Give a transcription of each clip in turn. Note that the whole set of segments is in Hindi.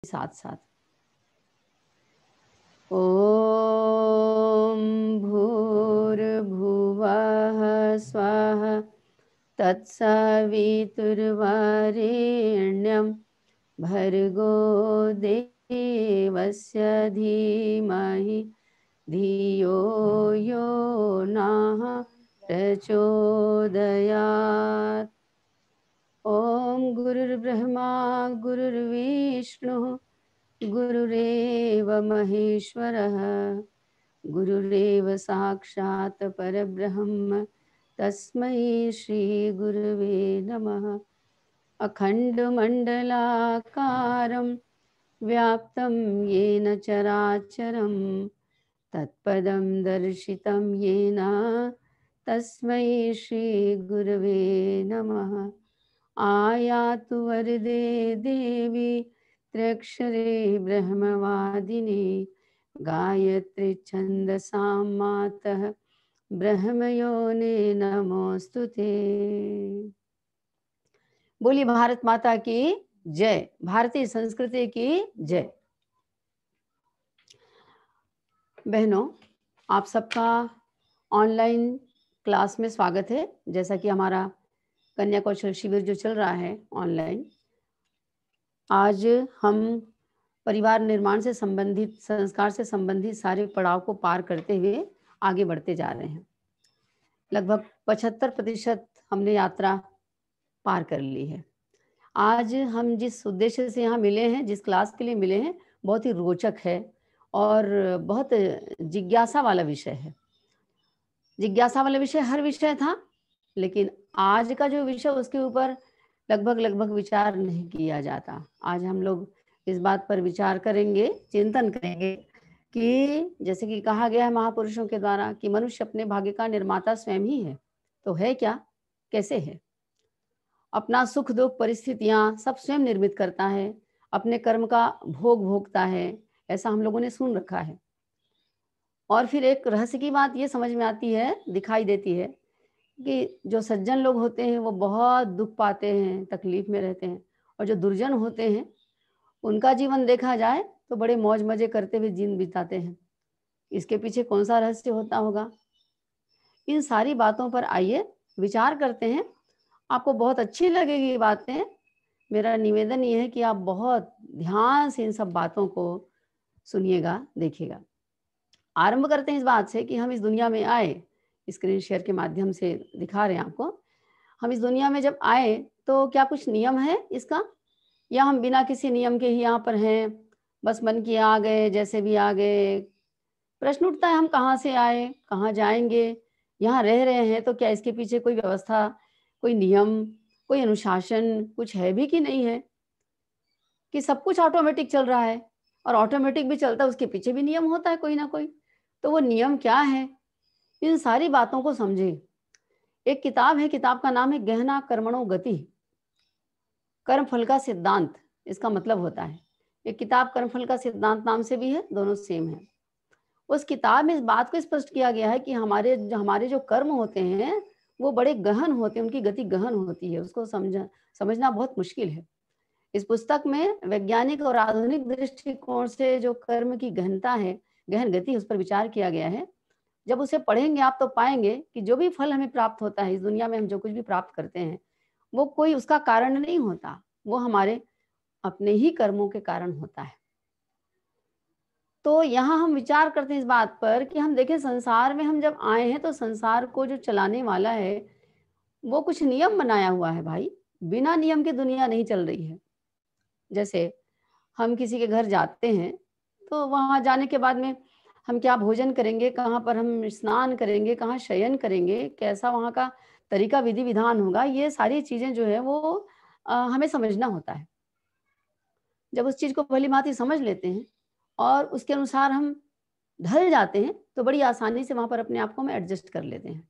साथ साथ ओम भूर्भुवः स्वः तत्सवितुर्वरेण्यं भर्गो देवस्य धीमहि धियो यो नः प्रचोदयात्। ओम गुरुर्ब्रह्मा गुरुर्विष्णुः गुरुरेव महेश्वरः गुरुरेव साक्षात् परब्रह्म तस्मै श्री गुरुवे नमः। अखण्डमण्डलाकारं व्याप्तं येन चराचरं तत्पदं दर्शितं येन तस्मै श्री गुरुवे नमः। आयातु वरदे देवी त्र्यक्षरे ब्रह्मवादिनी गायत्री छन्दसां मातः ब्रह्मयोने नमोस्तुते। बोली भारत माता की जय, भारतीय संस्कृति की जय। बहनों, आप सबका ऑनलाइन क्लास में स्वागत है। जैसा कि हमारा कन्या कौशल शिविर जो चल रहा है ऑनलाइन, आज हम परिवार निर्माण से संबंधित, संस्कार से संबंधित सारे पड़ाव को पार करते हुए आगे बढ़ते जा रहे हैं। लगभग 75% हमने यात्रा पार कर ली है। आज हम जिस उद्देश्य से यहाँ मिले हैं, जिस क्लास के लिए मिले हैं, बहुत ही रोचक है और बहुत जिज्ञासा वाला विषय है। जिज्ञासा वाला विषय हर विषय था, लेकिन आज का जो विषय उसके ऊपर लगभग विचार नहीं किया जाता। आज हम लोग इस बात पर विचार करेंगे, चिंतन करेंगे कि जैसे कि कहा गया है महापुरुषों के द्वारा कि मनुष्य अपने भाग्य का निर्माता स्वयं ही है। तो है क्या, कैसे है? अपना सुख दुख परिस्थितियां सब स्वयं निर्मित करता है, अपने कर्म का भोग भोगता है, ऐसा हम लोगों ने सुन रखा है। और फिर एक रहस्य की बात ये समझ में आती है, दिखाई देती है कि जो सज्जन लोग होते हैं वो बहुत दुख पाते हैं, तकलीफ में रहते हैं, और जो दुर्जन होते हैं उनका जीवन देखा जाए तो बड़े मौज मजे करते हुए जीवन बिताते हैं। इसके पीछे कौन सा रहस्य होता होगा? इन सारी बातों पर आइए विचार करते हैं। आपको बहुत अच्छी लगेगी ये बातें। मेरा निवेदन ये है कि आप बहुत ध्यान से इन सब बातों को सुनिएगा, देखिएगा। आरंभ करते हैं इस बात से कि हम इस दुनिया में आए, स्क्रीन शेयर के माध्यम से दिखा रहे हैं आपको। हम इस दुनिया में जब आए तो क्या कुछ नियम है इसका, या हम बिना किसी नियम के ही यहाँ पर हैं, बस मन किए आ गए, जैसे भी आ गए? प्रश्न उठता है, हम कहाँ से आए, कहाँ जाएंगे? यहाँ रह रहे हैं तो क्या इसके पीछे कोई व्यवस्था, कोई नियम, कोई अनुशासन कुछ है भी कि नहीं है? कि सब कुछ ऑटोमेटिक चल रहा है, और ऑटोमेटिक भी चलता है उसके पीछे भी नियम होता है कोई ना कोई। तो वो नियम क्या है, इन सारी बातों को समझे। एक किताब है, किताब का नाम है गहना कर्मणो गति, कर्म फल का सिद्धांत इसका मतलब होता है। एक किताब कर्म फल का सिद्धांत नाम से भी है, दोनों सेम है। उस किताब में इस बात को स्पष्ट किया गया है कि हमारे जो कर्म होते हैं वो बड़े गहन होते हैं, उनकी गति गहन होती है, उसको समझना बहुत मुश्किल है। इस पुस्तक में वैज्ञानिक और आधुनिक दृष्टिकोण से जो कर्म की गहनता है, गहन गति, उस पर विचार किया गया है। जब उसे पढ़ेंगे आप तो पाएंगे कि जो भी फल हमें प्राप्त होता है इस दुनिया में, हम जो कुछ भी प्राप्त करते हैं वो कोई उसका कारण नहीं होता, वो हमारे अपने ही कर्मों के कारण होता है। तो यहाँ हम विचार करते हैं इस बात पर कि हम देखें, संसार में हम जब आए हैं तो संसार को जो चलाने वाला है वो कुछ नियम बनाया हुआ है भाई। बिना नियम के दुनिया नहीं चल रही है। जैसे हम किसी के घर जाते हैं तो वहां जाने के बाद में हम क्या भोजन करेंगे, कहाँ पर हम स्नान करेंगे, कहाँ शयन करेंगे, कैसा वहाँ का तरीका विधि विधान होगा, ये सारी चीजें जो है वो हमें समझना होता है। जब उस चीज को भली भांति समझ लेते हैं और उसके अनुसार हम ढल जाते हैं तो बड़ी आसानी से वहां पर अपने आप को हम एडजस्ट कर लेते हैं।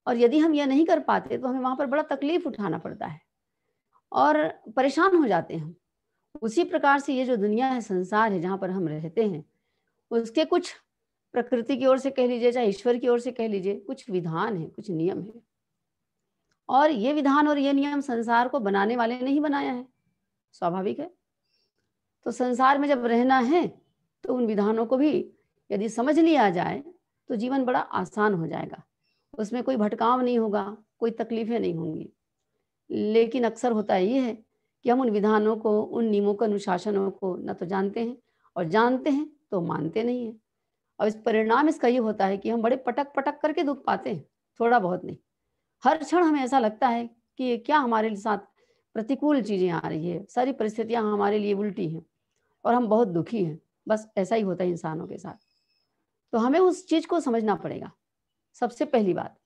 और यदि हम यह नहीं कर पाते तो हमें वहां पर बड़ा तकलीफ उठाना पड़ता है और परेशान हो जाते हैं हम। उसी प्रकार से ये जो दुनिया है, संसार है जहाँ पर हम रहते हैं, उसके कुछ प्रकृति की ओर से कह लीजिए, चाहे ईश्वर की ओर से कह लीजिए, कुछ विधान है, कुछ नियम है। और ये विधान और ये नियम संसार को बनाने वाले ने ही बनाया है, स्वाभाविक है। तो संसार में जब रहना है तो उन विधानों को भी यदि समझ लिया जाए तो जीवन बड़ा आसान हो जाएगा, उसमें कोई भटकाव नहीं होगा, कोई तकलीफें नहीं होंगी। लेकिन अक्सर होता ये है कि हम उन विधानों को, उन नियमों को, अनुशासनों को न तो जानते हैं, और जानते हैं तो मानते नहीं हैं। और इस परिणाम इसका ये होता है कि हम बड़े पटक पटक करके दुख पाते हैं, थोड़ा बहुत नहीं। हर क्षण हमें ऐसा लगता है कि ये क्या हमारे साथ प्रतिकूल चीज़ें आ रही है, सारी परिस्थितियाँ हमारे लिए उल्टी हैं और हम बहुत दुखी हैं। बस ऐसा ही होता है इंसानों के साथ। तो हमें उस चीज़ को समझना पड़ेगा, सबसे पहली बात।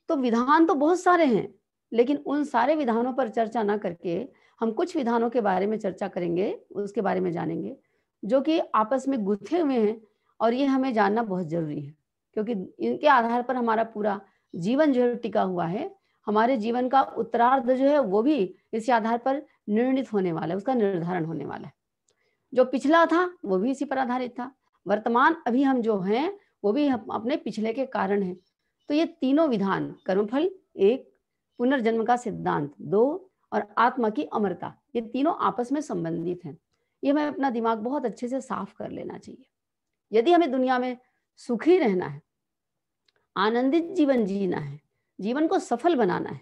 तो विधान तो बहुत सारे हैं, लेकिन उन सारे विधानों पर चर्चा ना करके हम कुछ विधानों के बारे में चर्चा करेंगे, उसके बारे में जानेंगे, जो कि आपस में गुथे हुए हैं, और ये हमें जानना बहुत ज़रूरी है, क्योंकि इनके आधार पर हमारा पूरा जीवन जो है टिका हुआ है। हमारे जीवन का उत्तरार्ध जो है वो भी इसी आधार पर निर्णित होने वाला है, उसका निर्धारण होने वाला है। जो पिछला था वो भी इसी पर आधारित था, वर्तमान अभी हम जो हैं वो भी अपने पिछले के कारण हैं। तो ये तीनों विधान, कर्मफल एक, पुनर्जन्म का सिद्धांत दो, और आत्मा की अमरता, ये तीनों आपस में संबंधित हैं। ये हमें अपना दिमाग बहुत अच्छे से साफ कर लेना चाहिए। यदि हमें दुनिया में सुखी रहना है, आनंदित जीवन जीना है, जीवन को सफल बनाना है,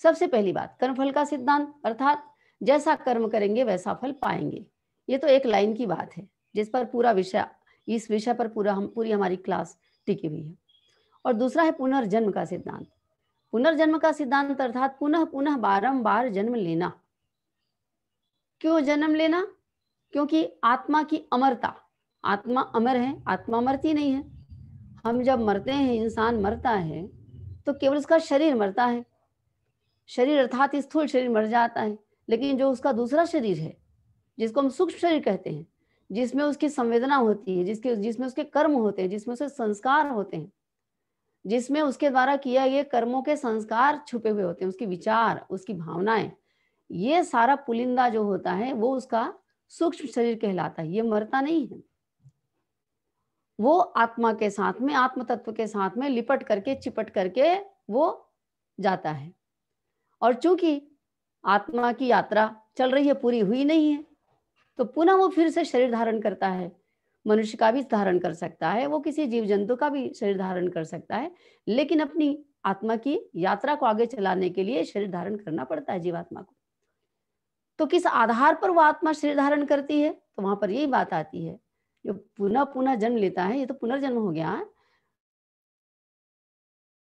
सबसे पहली बात कर्मफल का सिद्धांत, अर्थात जैसा कर्म करेंगे वैसा फल पाएंगे। ये तो एक लाइन की बात है जिस पर पूरा विषय, इस विषय पर पूरी हमारी क्लास टिकी हुई है। और दूसरा है पुनर्जन्म का सिद्धांत। पुनर्जन्म का सिद्धांत अर्थात पुनः पुनः बारंबार जन्म लेना। क्यों जन्म लेना? क्योंकि आत्मा की अमरता, आत्मा अमर है, आत्मा मरती नहीं है। हम जब मरते हैं, इंसान मरता है, तो केवल उसका शरीर मरता है, शरीर अर्थात स्थूल शरीर मर जाता है, लेकिन जो उसका दूसरा शरीर है, जिसको हम सूक्ष्म शरीर कहते हैं, जिसमें उसकी संवेदना होती है, जिसमें उसके कर्म होते हैं, जिसमें उसके संस्कार होते हैं, जिसमें उसके द्वारा किया गए कर्मों के संस्कार छुपे हुए होते हैं, उसके विचार, उसकी भावनाएं, ये सारा पुलिंदा जो होता है वो उसका सूक्ष्म शरीर कहलाता है। ये मरता नहीं है, वो आत्मा के साथ में, आत्म तत्व के साथ में लिपट करके, चिपट करके वो जाता है। और चूंकि आत्मा की यात्रा चल रही है, पूरी हुई नहीं है, तो पुनः वो फिर से शरीर धारण करता है। मनुष्य का भी धारण कर सकता है, वो किसी जीव जंतु का भी शरीर धारण कर सकता है, लेकिन अपनी आत्मा की यात्रा को आगे चलाने के लिए शरीर धारण करना पड़ता है जीवात्मा को। तो किस आधार पर वो आत्मा शरीर धारण करती है? तो वहां पर यही बात आती है, जो पुनः पुनः जन्म लेता है, ये तो पुनर्जन्म हो गया,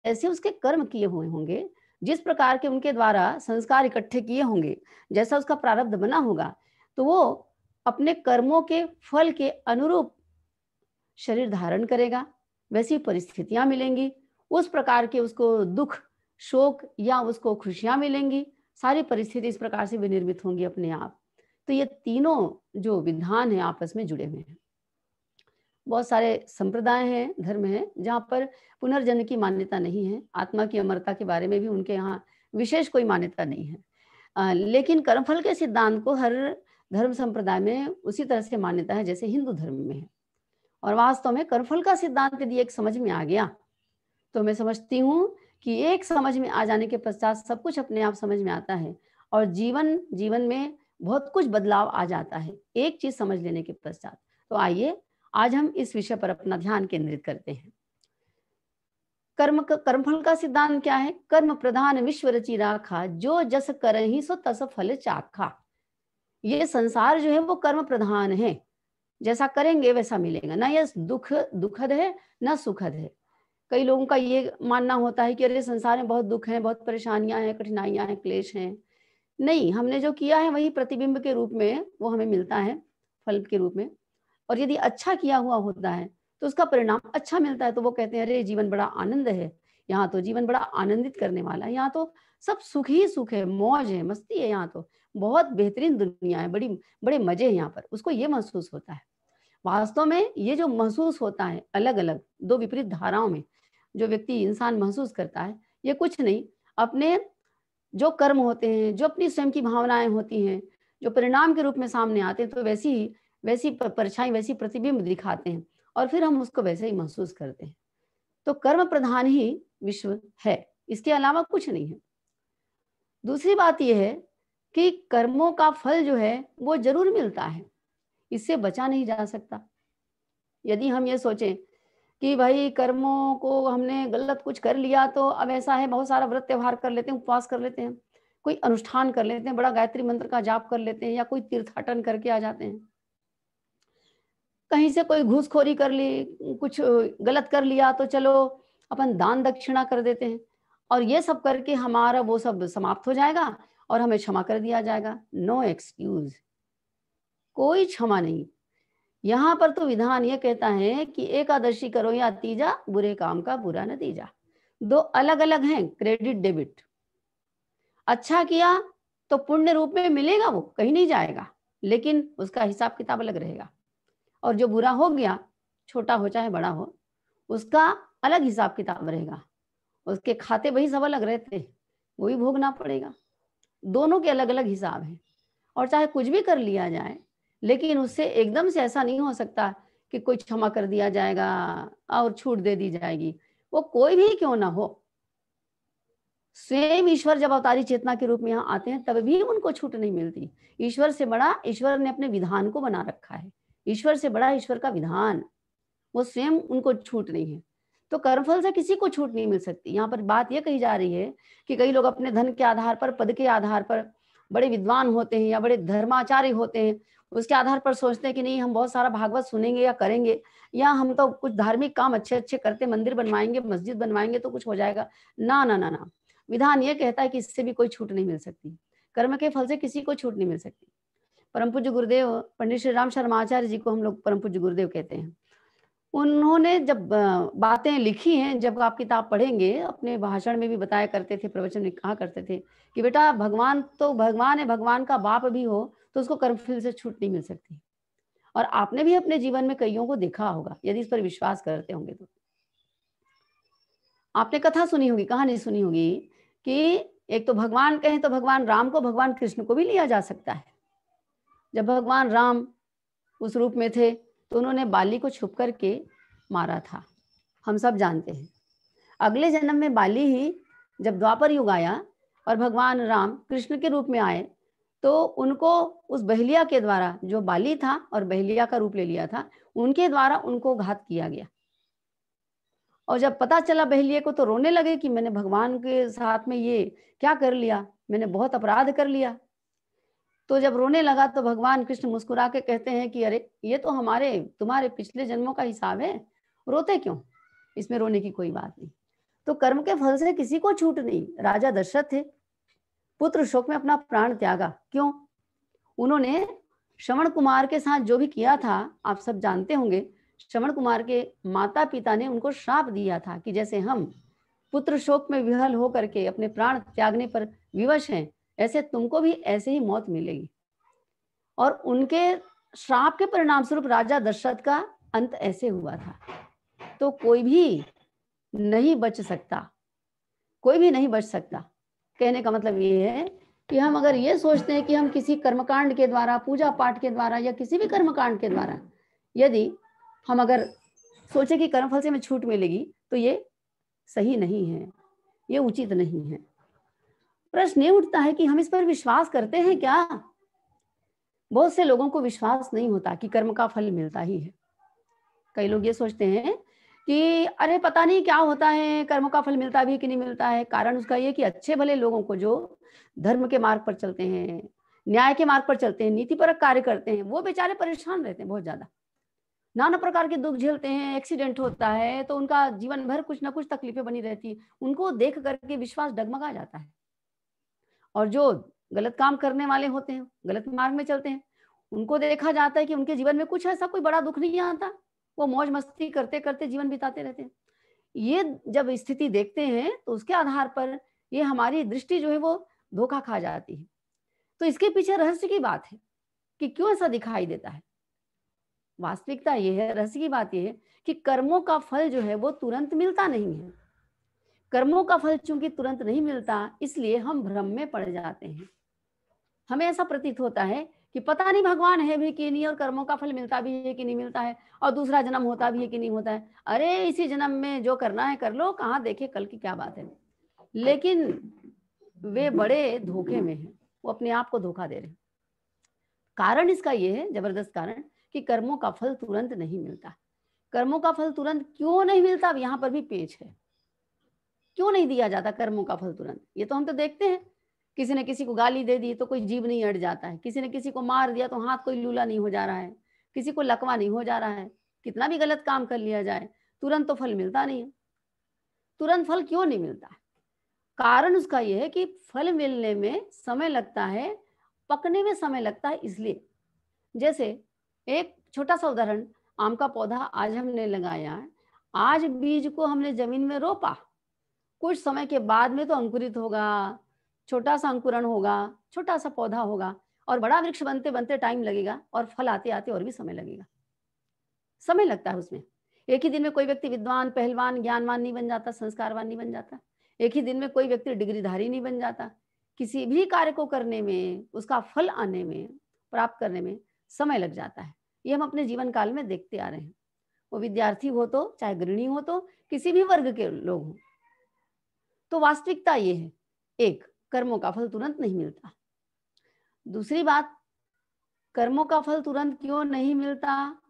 ऐसे उसके कर्म किए हुए होंगे, जिस प्रकार के उनके द्वारा संस्कार इकट्ठे किए होंगे, जैसा उसका प्रारब्ध बना होगा, तो वो अपने कर्मों के फल के अनुरूप शरीर धारण करेगा। वैसी परिस्थितियां मिलेंगी, उस प्रकार के उसको दुख, शोक या उसको खुशियां मिलेंगी। सारी परिस्थिति इस प्रकार से विनिर्मित होंगी अपने आप। तो ये तीनों जो विधान है आपस में जुड़े हुए हैं। बहुत सारे संप्रदाय हैं, धर्म हैं, जहाँ पर पुनर्जन्म की मान्यता नहीं है, आत्मा की अमरता के बारे में भी उनके यहाँ विशेष कोई मान्यता नहीं है। लेकिन कर्मफल के सिद्धांत को हर धर्म संप्रदाय में उसी तरह से मान्यता है जैसे हिंदू धर्म में है। और वास्तव में कर्मफल का सिद्धांत यदि एक समझ में आ गया, तो मैं समझती हूँ कि एक समझ में आ जाने के पश्चात सब कुछ अपने आप समझ में आता है, और जीवन में बहुत कुछ बदलाव आ जाता है एक चीज समझ लेने के पश्चात। तो आइए आज हम इस विषय पर अपना ध्यान केंद्रित करते हैं। कर्मफल का सिद्धांत क्या है? कर्म प्रधान विश्व रचि राखा, जो जस करहि सो तस फल चाखा। ये संसार जो है वो कर्म प्रधान है, जैसा करेंगे वैसा मिलेगा। ना ये दुखद है ना सुखद है। कई लोगों का ये मानना होता है कि अरे संसार में बहुत दुख है, बहुत परेशानियां हैं, कठिनाइयां हैं, क्लेश हैं। नहीं, हमने जो किया है वही प्रतिबिंब के रूप में वो हमें मिलता है, फल के रूप में। और यदि अच्छा किया हुआ होता है तो उसका परिणाम अच्छा मिलता है। तो वो कहते हैं अरे जीवन बड़ा आनंद है, यहाँ तो जीवन बड़ा आनंदित करने वाला है, यहाँ तो सब सुख ही सुख है, मौज है, मस्ती है, यहाँ तो बहुत बेहतरीन दुनिया है, बड़े मजे हैं यहाँ पर, उसको ये महसूस होता है। वास्तव में ये जो महसूस होता है अलग अलग दो विपरीत धाराओं में जो व्यक्ति इंसान महसूस करता है, ये कुछ नहीं, अपने जो कर्म होते हैं, जो अपनी स्वयं की भावनाएं होती हैं, जो परिणाम के रूप में सामने आते हैं, तो वैसी परछाई, वैसी प्रतिबिंब दिखाते हैं, और फिर हम उसको वैसे ही महसूस करते हैं। तो कर्म प्रधान ही विश्व है, इसके अलावा कुछ नहीं है। दूसरी बात यह है कि कर्मों का फल जो है वो जरूर मिलता है, इससे बचा नहीं जा सकता। यदि हम ये सोचें कि भाई कर्मों को हमने गलत कुछ कर लिया तो अब ऐसा है, बहुत सारा व्रत त्योहार कर लेते हैं, उपवास कर लेते हैं, कोई अनुष्ठान कर लेते हैं, बड़ा गायत्री मंत्र का जाप कर लेते हैं, या कोई तीर्थाटन करके आ जाते हैं, कहीं से कोई घूसखोरी कर ली, कुछ गलत कर लिया तो चलो अपन दान दक्षिणा कर देते हैं, और ये सब करके हमारा वो सब समाप्त हो जाएगा और हमें क्षमा कर दिया जाएगा। नो एक्सक्यूज, कोई क्षमा नहीं। यहाँ पर तो विधान ये कहता है कि एकादशी करो या तीजा, बुरे काम का बुरा नतीजा। दो अलग अलग हैं क्रेडिट डेबिट। अच्छा किया तो पुण्य रूप में मिलेगा, वो कहीं नहीं जाएगा, लेकिन उसका हिसाब किताब अलग रहेगा। और जो बुरा हो गया, छोटा हो चाहे बड़ा हो, उसका अलग हिसाब किताब रहेगा, उसके खाते वही सब अलग रहते, वो भी भोगना पड़ेगा। दोनों के अलग अलग हिसाब हैं। और चाहे कुछ भी कर लिया जाए, लेकिन उससे एकदम से ऐसा नहीं हो सकता कि कोई क्षमा कर दिया जाएगा और छूट दे दी जाएगी, वो कोई भी क्यों ना हो। स्वयं ईश्वर जब अवतारी चेतना के रूप में यहाँ आते हैं तब भी उनको छूट नहीं मिलती। ईश्वर से बड़ा ईश्वर ने अपने विधान को बना रखा है, ईश्वर से बड़ा ईश्वर का विधान, वो स्वयं उनको छूट नहीं है। तो कर्मफल से किसी को छूट नहीं मिल सकती। यहाँ पर बात यह कही जा रही है कि कई लोग अपने धन के आधार पर, पद के आधार पर बड़े विद्वान होते हैं या बड़े धर्माचार्य होते हैं, उसके आधार पर सोचते हैं कि नहीं हम बहुत सारा भागवत सुनेंगे या करेंगे, या हम तो कुछ धार्मिक काम अच्छे अच्छे करते, मंदिर बनवाएंगे, मस्जिद बनवाएंगे तो कुछ हो जाएगा। ना ना ना ना, विधान ये कहता है कि इससे भी कोई छूट नहीं मिल सकती, कर्म के फल से किसी को छूट नहीं मिल सकती। परम पूज्य गुरुदेव पंडित श्री राम शर्माचार्य जी को हम लोग परम पूज्य गुरुदेव कहते हैं। उन्होंने जब बातें लिखी हैं, जब आप किताब पढ़ेंगे, अपने भाषण में भी बताया करते थे, प्रवचन में कहा करते थे कि बेटा भगवान तो भगवान है, भगवान का बाप भी हो तो उसको कर्मफल से छूट नहीं मिल सकती। और आपने भी अपने जीवन में कईयों को देखा होगा, यदि इस पर विश्वास करते होंगे तो। आपने कथा सुनी होगी, कहानी सुनी होगी कि एक तो भगवान कहें तो भगवान राम को, भगवान कृष्ण को भी लिया जा सकता है। जब भगवान राम उस रूप में थे तो उन्होंने बाली को छुप करके मारा था, हम सब जानते हैं। अगले जन्म में बाली ही जब द्वापर युग आया और भगवान राम कृष्ण के रूप में आए तो उनको उस बहलिया के द्वारा, जो बाली था और बहलिया का रूप ले लिया था, उनके द्वारा उनको घात किया गया। और जब पता चला बहलिए को तो रोने लगे कि मैंने भगवान के साथ में ये क्या कर लिया, मैंने बहुत अपराध कर लिया। तो जब रोने लगा तो भगवान कृष्ण मुस्कुरा के कहते हैं कि अरे ये तो तुम्हारे पिछले जन्मों का हिसाब है, रोते क्यों, इसमें रोने की कोई बात नहीं। तो कर्म के फल से किसी को छूट नहीं। राजा दशरथ थे, पुत्र शोक में अपना प्राण त्यागा, क्यों? उन्होंने श्रवण कुमार के साथ जो भी किया था आप सब जानते होंगे। श्रवण कुमार के माता पिता ने उनको श्राप दिया था कि जैसे हम पुत्र शोक में विह्वल होकर के अपने प्राण त्यागने पर विवश हैं, ऐसे तुमको भी ऐसे ही मौत मिलेगी। और उनके श्राप के परिणाम स्वरूप राजा दशरथ का अंत ऐसे हुआ था। तो कोई भी नहीं बच सकता, कोई भी नहीं बच सकता। कहने का मतलब ये है कि हम अगर ये सोचते हैं कि हम किसी कर्मकांड के द्वारा, पूजा पाठ के द्वारा या किसी भी कर्मकांड के द्वारा यदि हम अगर सोचे कि कर्मफल से हमें छूट मिलेगी तो ये सही नहीं है, ये उचित नहीं है। प्रश्न ये उठता है कि हम इस पर विश्वास करते हैं क्या? बहुत से लोगों को विश्वास नहीं होता कि कर्म का फल मिलता ही है। कई लोग ये सोचते हैं कि अरे पता नहीं क्या होता है, कर्म का फल मिलता भी कि नहीं मिलता है। कारण उसका ये कि अच्छे भले लोगों को जो धर्म के मार्ग पर चलते हैं, न्याय के मार्ग पर चलते हैं, नीतिपरक कार्य करते हैं, वो बेचारे परेशान रहते हैं बहुत ज्यादा, नाना प्रकार के दुख झेलते हैं, एक्सीडेंट होता है तो उनका जीवन भर कुछ ना कुछ तकलीफें बनी रहती है। उनको देख करके विश्वास डगमगा जाता है। और जो गलत काम करने वाले होते हैं, गलत मार्ग में चलते हैं, उनको देखा जाता है कि उनके जीवन में कुछ ऐसा कोई बड़ा दुख नहीं आता, वो मौज मस्ती करते करते जीवन बिताते रहते हैं। ये जब स्थिति देखते हैं तो उसके आधार पर ये हमारी दृष्टि जो है वो धोखा खा जाती है। तो इसके पीछे रहस्य की बात है कि क्यों ऐसा दिखाई देता है। वास्तविकता ये है, रहस्य की बात ये है कि कर्मों का फल जो है वो तुरंत मिलता नहीं है। कर्मों का फल चूंकि तुरंत नहीं मिलता, इसलिए हम भ्रम में पड़ जाते हैं। हमें ऐसा प्रतीत होता है कि पता नहीं भगवान है भी कि नहीं, और कर्मों का फल मिलता भी है कि नहीं मिलता है, और दूसरा जन्म होता भी है कि नहीं होता है। अरे इसी जन्म में जो करना है कर लो, कहाँ देखे कल की क्या बात है। लेकिन वे बड़े धोखे में हैं। वो अपने आप को धोखा दे रहे हैं। कारण इसका ये है, जबरदस्त कारण, कि कर्मों का फल तुरंत नहीं मिलता। कर्मों का फल तुरंत क्यों नहीं मिलता, अब यहाँ पर भी पेच है। क्यों नहीं दिया जाता कर्मों का फल तुरंत? ये तो हम तो देखते हैं, किसी ने किसी को गाली दे दी तो कोई जीभ नहीं अड़ जाता है, किसी ने किसी को मार दिया तो हाथ कोई लूला नहीं हो जा रहा है, किसी को लकवा नहीं हो जा रहा है। कितना भी गलत काम कर लिया जाए, तुरंत तो फल मिलता नहीं है। तुरंत फल क्यों नहीं मिलता? कारण उसका ये है कि फल मिलने में समय लगता है, पकने में समय लगता है। इसलिए जैसे एक छोटा सा उदाहरण, आम का पौधा आज हमने लगाया, आज बीज को हमने जमीन में रोपा, कुछ समय के बाद में तो अंकुरित होगा, छोटा सा अंकुरण होगा, छोटा सा पौधा होगा, और बड़ा वृक्ष बनते बनते टाइम लगेगा, और फल आते आते और भी समय लगेगा। समय लगता है उसमें। एक ही दिन में कोई व्यक्ति विद्वान, पहलवान, ज्ञानवान नहीं बन जाता, संस्कारवान नहीं बन जाता। एक ही दिन में कोई व्यक्ति डिग्रीधारी नहीं बन जाता। किसी भी कार्य को करने में, उसका फल आने में, प्राप्त करने में समय लग जाता है। ये हम अपने जीवन काल में देखते आ रहे हैं। वो विद्यार्थी हो तो, चाहे गृहिणी हो तो, किसी भी वर्ग के लोग हों। तो वास्तविकता ये है, एक, कर्मों का फल तुरंत नहीं मिलता। दूसरी बात, कर्मों का फल तुरंत क्यों नहीं मिलता?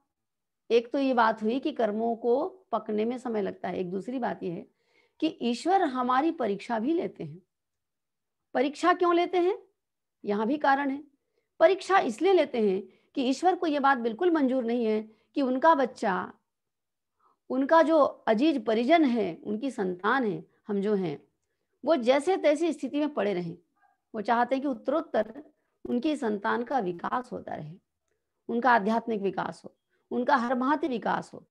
एक तो ये बात हुई कि कर्मों को पकने में समय लगता है। एक दूसरी बात ये है कि ईश्वर हमारी परीक्षा भी लेते हैं। परीक्षा क्यों लेते हैं? यहाँ भी कारण है। परीक्षा इसलिए लेते हैं कि ईश्वर को ये बात बिल्कुल मंजूर नहीं है कि उनका बच्चा, उनका जो अजीज परिजन है, उनकी संतान है, हम जो हैं, वो जैसे तैसी स्थिति में पड़े रहें। वो चाहते हैं कि उत्तरोत्तर उनकी संतान का विकास होता रहे, उनका आध्यात्मिक विकास हो, उनका हर भांति विकास हो,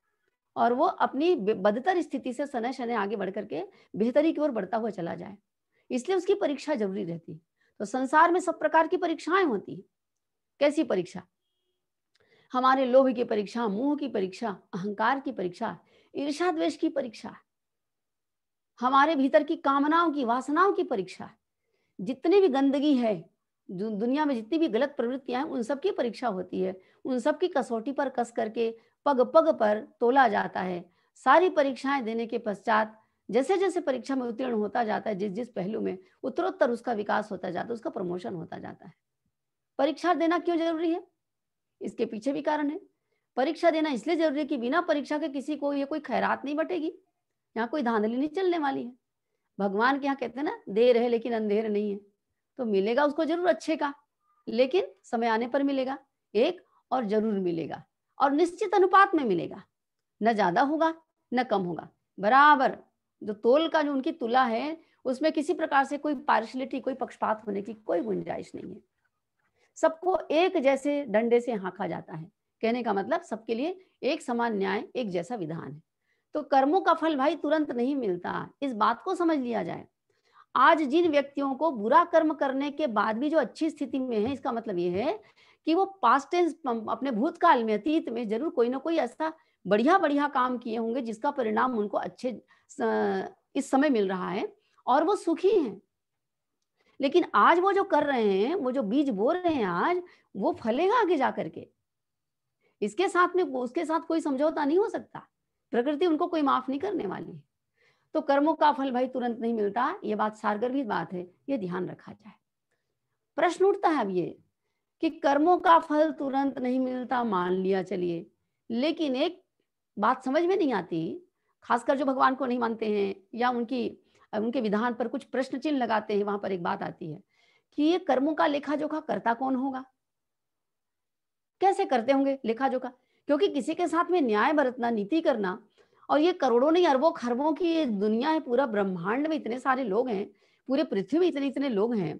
और वो अपनी बदतर स्थिति से सने शने आगे बढ़ करके बेहतरी की ओर बढ़ता हुआ चला जाए। इसलिए उसकी परीक्षा जरूरी रहती है। तो संसार में सब प्रकार की परीक्षाएं होती है। कैसी परीक्षा? हमारे लोभ की परीक्षा, मोह की परीक्षा, अहंकार की परीक्षा, ईर्ष्या द्वेष की परीक्षा, हमारे भीतर की कामनाओं की, वासनाओं की परीक्षा, जितनी भी गंदगी है, दुनिया में जितनी भी गलत प्रवृत्तियां हैं, उन सब की परीक्षा होती है। उन सब की कसौटी पर कस करके पग पग पर तोला जाता है। सारी परीक्षाएं देने के पश्चात जैसे जैसे परीक्षा में उत्तीर्ण होता जाता है, जिस जिस पहलू में, उत्तरोत्तर उसका विकास होता जाता है, उसका प्रमोशन होता जाता है। परीक्षा देना क्यों जरूरी है? इसके पीछे भी कारण है। परीक्षा देना इसलिए जरूरी है कि बिना परीक्षा के किसी को ये कोई खैरात नहीं बटेगी, यहाँ कोई धांधली नहीं चलने वाली है। भगवान के यहाँ कहते हैं ना, देर है लेकिन अंधेर नहीं है। तो मिलेगा उसको जरूर अच्छे का, लेकिन समय आने पर मिलेगा एक, और जरूर मिलेगा, और निश्चित अनुपात में मिलेगा। न ज्यादा होगा न कम होगा, बराबर। जो तोल का जो उनकी तुला है, उसमें किसी प्रकार से कोई पार्शलिटी, कोई पक्षपात होने की कोई गुंजाइश नहीं है। सबको एक जैसे डंडे से हाँका जाता है। कहने का मतलब सबके लिए एक समान न्याय, एक जैसा विधान है। तो कर्मों का फल भाई तुरंत नहीं मिलता, इस बात को समझ लिया जाए। आज जिन व्यक्तियों को बुरा कर्म करने के बाद भी जो अच्छी स्थिति में है, इसका मतलब ये है कि वो पास्ट टेंस, अपने भूतकाल में, अतीत में जरूर कोई ना कोई ऐसा बढ़िया बढ़िया काम किए होंगे जिसका परिणाम उनको अच्छे इस समय मिल रहा है, और वो सुखी हैं। लेकिन आज वो जो कर रहे हैं, वो जो बीज बो रहे हैं आज, वो फलेगा आगे जा करके। इसके साथ में उसके साथ कोई समझौता नहीं हो सकता। प्रकृति उनको कोई माफ नहीं करने वाली। तो कर्मों का फल भाई तुरंत नहीं मिलता, ये बात सारगर्भित बात है, ये ध्यान रखा जाए। प्रश्न उठता है अब ये कि कर्मों का फल तुरंत नहीं मिलता, मान लिया चलिए, लेकिन एक बात समझ में नहीं आती, खासकर जो भगवान को नहीं मानते हैं या उनके विधान पर कुछ प्रश्न चिन्ह लगाते हैं, वहां पर एक बात आती है कि ये कर्मों का लेखा जोखा करता कौन होगा? कैसे करते होंगे लेखा जोखा? क्योंकि किसी के साथ में न्याय बरतना, नीति करना, और ये करोड़ों नहीं अरबों खरबों की ये दुनिया है, पूरा ब्रह्मांड में इतने सारे लोग हैं, पूरे पृथ्वी में इतने इतने लोग हैं।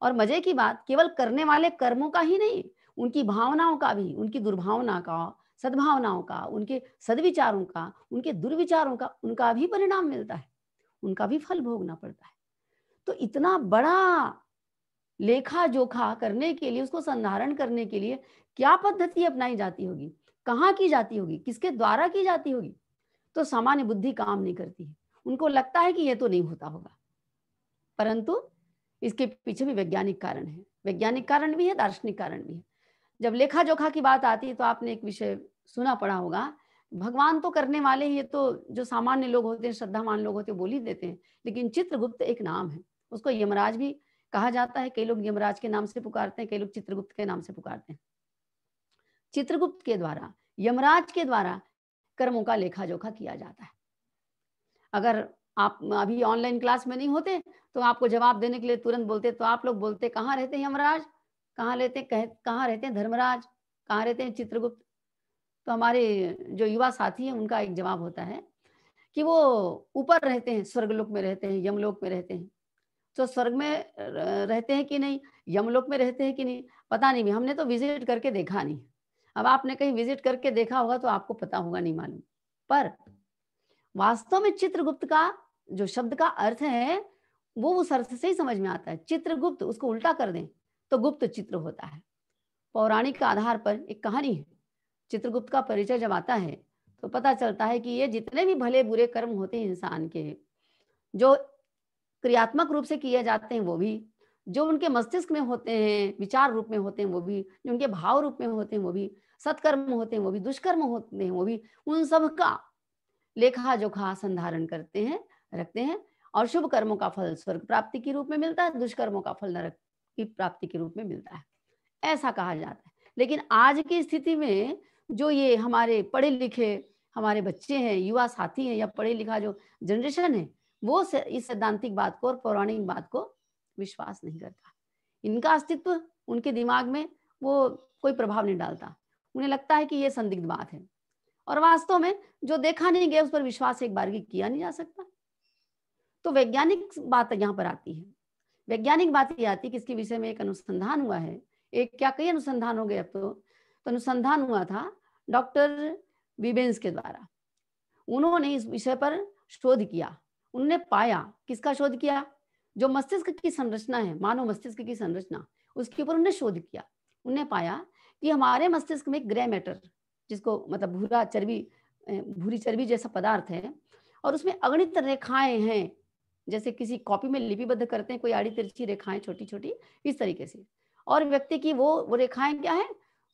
और मजे की बात, केवल करने वाले कर्मों का ही नहीं, उनकी भावनाओं का भी, उनकी दुर्भावना का, सद्भावनाओं का, उनके सदविचारों का, उनके दुर्विचारों का, उनका भी परिणाम मिलता है, उनका भी फल भोगना पड़ता है। तो इतना बड़ा लेखा जोखा करने के लिए, उसको संधारण करने के लिए क्या पद्धति अपनाई जाती होगी, कहाँ की जाती होगी, किसके द्वारा की जाती होगी, तो सामान्य बुद्धि काम नहीं करती है। उनको लगता है कि ये तो नहीं होता होगा, परंतु इसके पीछे भी वैज्ञानिक कारण है। वैज्ञानिक कारण भी है, दार्शनिक कारण भी है। जब लेखा जोखा की बात आती है तो आपने एक विषय सुना पड़ा होगा, भगवान तो करने वाले ही, ये तो जो सामान्य लोग होते हैं, श्रद्धावान लोग होते हैं, बोल ही देते हैं, लेकिन चित्रगुप्त एक नाम है, उसको यमराज भी कहा जाता है कई लोग यमराज के नाम से पुकारते हैं, कई लोग चित्रगुप्त के नाम से पुकारते हैं। चित्रगुप्त के द्वारा, यमराज के द्वारा कर्मों का लेखा जोखा किया जाता है। अगर आप अभी ऑनलाइन क्लास में नहीं होते तो आपको जवाब देने के लिए तुरंत बोलते, तो आप लोग बोलते कहाँ रहते हैं यमराज, कहाँ रहते हैं धर्मराज, कहाँ रहते हैं चित्रगुप्त। तो हमारे जो युवा साथी हैं उनका एक जवाब होता है कि वो ऊपर रहते हैं, स्वर्गलोक में रहते हैं, यमलोक में रहते हैं। तो स्वर्ग में रहते हैं कि नहीं, यमलोक में रहते हैं कि नहीं, पता नहीं, हमने तो विजिट करके देखा नहीं। अब आपने कहीं विजिट करके देखा होगा तो आपको पता होगा, नहीं मालूम। पर वास्तव में चित्रगुप्त का जो शब्द का अर्थ है वो उस अर्थ से ही समझ में आता है। चित्रगुप्त, उसको उल्टा कर दें तो गुप्त चित्र होता है। पौराणिक आधार पर एक कहानी है, चित्रगुप्त का परिचय जब आता है तो पता चलता है कि ये जितने भी भले बुरे कर्म होते हैं इंसान के, जो क्रियात्मक रूप से किए जाते हैं वो भी, जो उनके मस्तिष्क में होते हैं, विचार रूप में होते हैं वो भी, जो उनके भाव रूप में होते हैं वो भी, सत्कर्म होते हैं वो भी, दुष्कर्म होते हैं वो भी, उन सब का लेखा जोखा संधारण करते हैं, रखते हैं। और शुभ कर्मों का फल स्वर्ग प्राप्ति के रूप में मिलता है, दुष्कर्मों का फल नरक की प्राप्ति के रूप में मिलता है, ऐसा कहा जाता है। लेकिन आज की स्थिति में जो ये हमारे पढ़े लिखे हमारे बच्चे हैं, युवा साथी हैं, या पढ़े लिखा जो जनरेशन है, वो इस सैद्धांतिक बात को और पौराणिक बात को विश्वास नहीं करता। इनका अस्तित्व उनके दिमाग में वो कोई प्रभाव नहीं डालता। उन्हें लगता है कि ये संदिग्ध बात है, और वास्तव में जो देखा नहीं गया उस पर विश्वास एक बार भी किया नहीं जा सकता। तो वैज्ञानिक बात यहाँ पर आती है। वैज्ञानिक बात ये आती है कि इसके विषय में एक अनुसंधान हुआ है, एक क्या कई अनुसंधान हो गए अब तो अनुसंधान हुआ था डॉक्टर विबेंस के द्वारा। उन्होंने इस विषय पर शोध किया। उन्होंने पाया, किसका शोध किया, जो मस्तिष्क की संरचना है, मानव मस्तिष्क की संरचना, उसके ऊपर उन्होंने शोध किया। उन्होंने पाया कि हमारे मस्तिष्क में ग्रे मैटर, जिसको मतलब भूरी चर्बी जैसा पदार्थ है, और उसमें अगणित रेखाएं हैं, जैसे किसी कॉपी में लिपिबद्ध करते हैं कोई आड़ी तिरछी रेखाएं छोटी छोटी, इस तरीके से। और व्यक्ति की वो रेखाएं क्या है,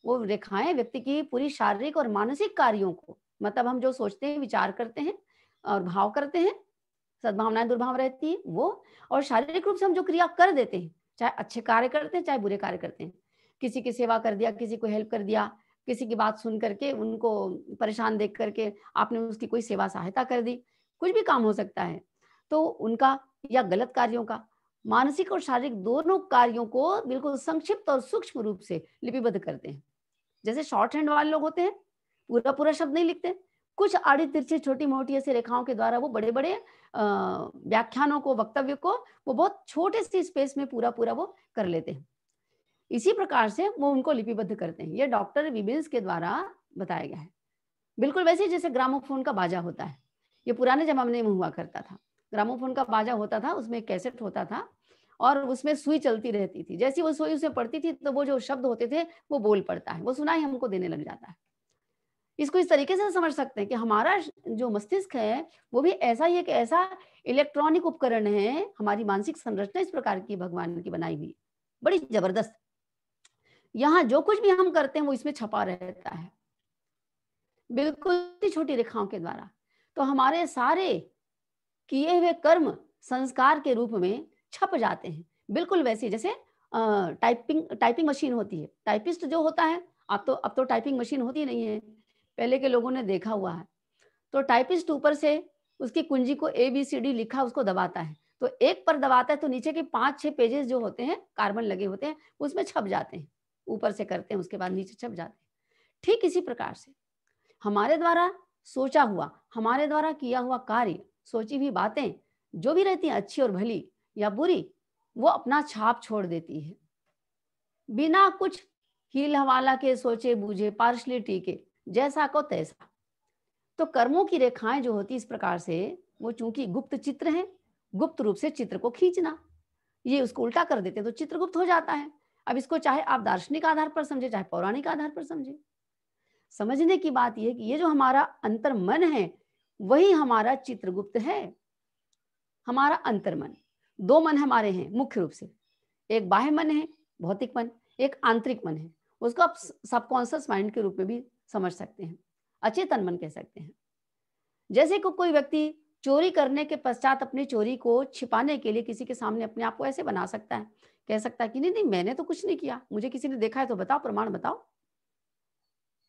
वो रेखाएं व्यक्ति की पूरी शारीरिक और मानसिक कार्यों को, मतलब हम जो सोचते हैं, विचार करते हैं और भाव करते हैं, सद्भावनाएं दुर्भाव रहती है वो, और शारीरिक रूप से हम जो क्रिया कर देते हैं, चाहे अच्छे कार्य करते हैं चाहे बुरे कार्य करते हैं, किसी की सेवा कर दिया, किसी को हेल्प कर दिया, किसी की बात सुन करके उनको परेशान देख करके आपने उसकी कोई सेवा सहायता कर दी, कुछ भी काम हो सकता है। तो उनका या गलत कार्यों का, मानसिक और शारीरिक दोनों कार्यों को बिल्कुल संक्षिप्त और सूक्ष्म रूप से लिपिबद्ध करते हैं। जैसे शॉर्ट हैंड वाले लोग होते हैं, पूरा पूरा शब्द नहीं लिखते, कुछ आड़ी तिरछी छोटी मोटी ऐसी रेखाओं के द्वारा वो बड़े बड़े व्याख्यानों को, वक्तव्य को वो बहुत छोटे से स्पेस में पूरा पूरा वो कर लेते हैं। इसी प्रकार से वो उनको लिपिबद्ध करते हैं। ये डॉक्टर विबिन्स के द्वारा बताया गया है। बिल्कुल वैसे जैसे ग्रामोफोन का बाजा होता है, ये पुराने जमाने में हुआ करता था। ग्रामोफोन का बाजा होता था, उसमें एक कैसेट होता था और उसमें सुई चलती रहती थी। जैसी वो सुई उसमें पड़ती थी तो वो जो शब्द होते थे वो बोल पड़ता है, वो सुनाई हमको देने लग जाता है। इसको इस तरीके से समझ सकते हैं कि हमारा जो मस्तिष्क है वो भी ऐसा ही एक ऐसा इलेक्ट्रॉनिक उपकरण है। हमारी मानसिक संरचना इस प्रकार की भगवान की बनाई हुई, बड़ी जबरदस्त। यहाँ जो कुछ भी हम करते हैं वो इसमें छपा रहता है, बिल्कुल छोटी रेखाओं के द्वारा। तो हमारे सारे किए हुए कर्म संस्कार के रूप में छप जाते हैं, बिल्कुल वैसे जैसे टाइपिंग मशीन होती है। टाइपिस्ट जो होता है, अब तो टाइपिंग मशीन होती नहीं है, पहले के लोगों ने देखा हुआ है। तो टाइपिस्ट ऊपर से उसकी कुंजी को ABCD लिखा उसको दबाता है, तो एक पर दबाता है तो नीचे के 5-6 पेजेस जो होते हैं, कार्बन लगे होते हैं, उसमें छप जाते हैं। ऊपर से करते हैं, उसके बाद नीचे छप जाते हैं। ठीक इसी प्रकार से हमारे द्वारा सोचा हुआ, हमारे द्वारा किया हुआ कार्य, सोची हुई बातें जो भी रहती हैं, अच्छी और भली या बुरी, वो अपना छाप छोड़ देती है, बिना कुछ हील हवाला के, सोचे बूझे, पार्शलिटी के, जैसा को तैसा। तो कर्मों की रेखाएं जो होती इस प्रकार से, वो चूंकि गुप्त चित्र हैं, गुप्त रूप से चित्र को खींचना, ये उसको उल्टा कर देते तो चित्रगुप्त हो जाता है। अब इसको चाहे आप दार्शनिक आधार पर समझे, चाहे पौराणिक आधार पर समझे, समझने की बात यह कि ये जो हमारा अंतर मन है वही हमारा चित्रगुप्त है। हमारा अंतर मन, 2 मन हमारे हैं मुख्य रूप से, एक बाह्य मन है भौतिक मन, एक आंतरिक मन है, उसको आप सबकॉन्शियस माइंड के रूप में भी समझ सकते हैं, अचेतन मन कह सकते हैं। जैसे को कोई व्यक्ति चोरी करने के पश्चात अपनी चोरी को छिपाने के लिए किसी के सामने अपने आप को ऐसे बना सकता है, कह सकता है कि नहीं नहीं मैंने तो कुछ नहीं किया, मुझे किसी ने देखा है तो बताओ, प्रमाण बताओ।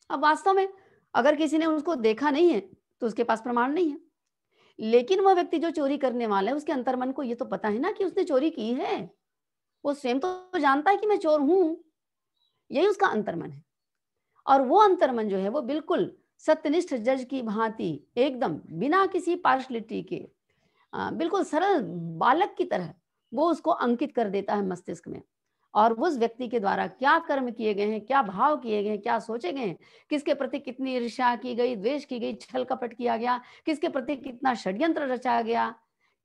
अब वास्तव में अगर किसी ने उसको देखा नहीं है तो उसके पास प्रमाण नहीं है, लेकिन वह व्यक्ति जो चोरी करने वाला है उसके अंतर्मन को ये तो पता है ना कि उसने चोरी की है, वो स्वयं तो जानता है कि मैं चोर हूं, यही उसका अंतर्मन है। और वो अंतर्मन जो है वो बिल्कुल सत्यनिष्ठ जज की भांति एकदम बिना किसी पार्शलिटी के बिल्कुल सरल बालक की तरह वो उसको अंकित कर देता है मस्तिष्क में। और उस व्यक्ति के द्वारा क्या कर्म किए गए हैं, क्या भाव किए गए हैं, क्या सोचे गए हैं, किसके प्रति कितनी ईर्ष्या की गई, द्वेष की गई, छल कपट किया गया, किसके प्रति कितना षड्यंत्र रचा गया,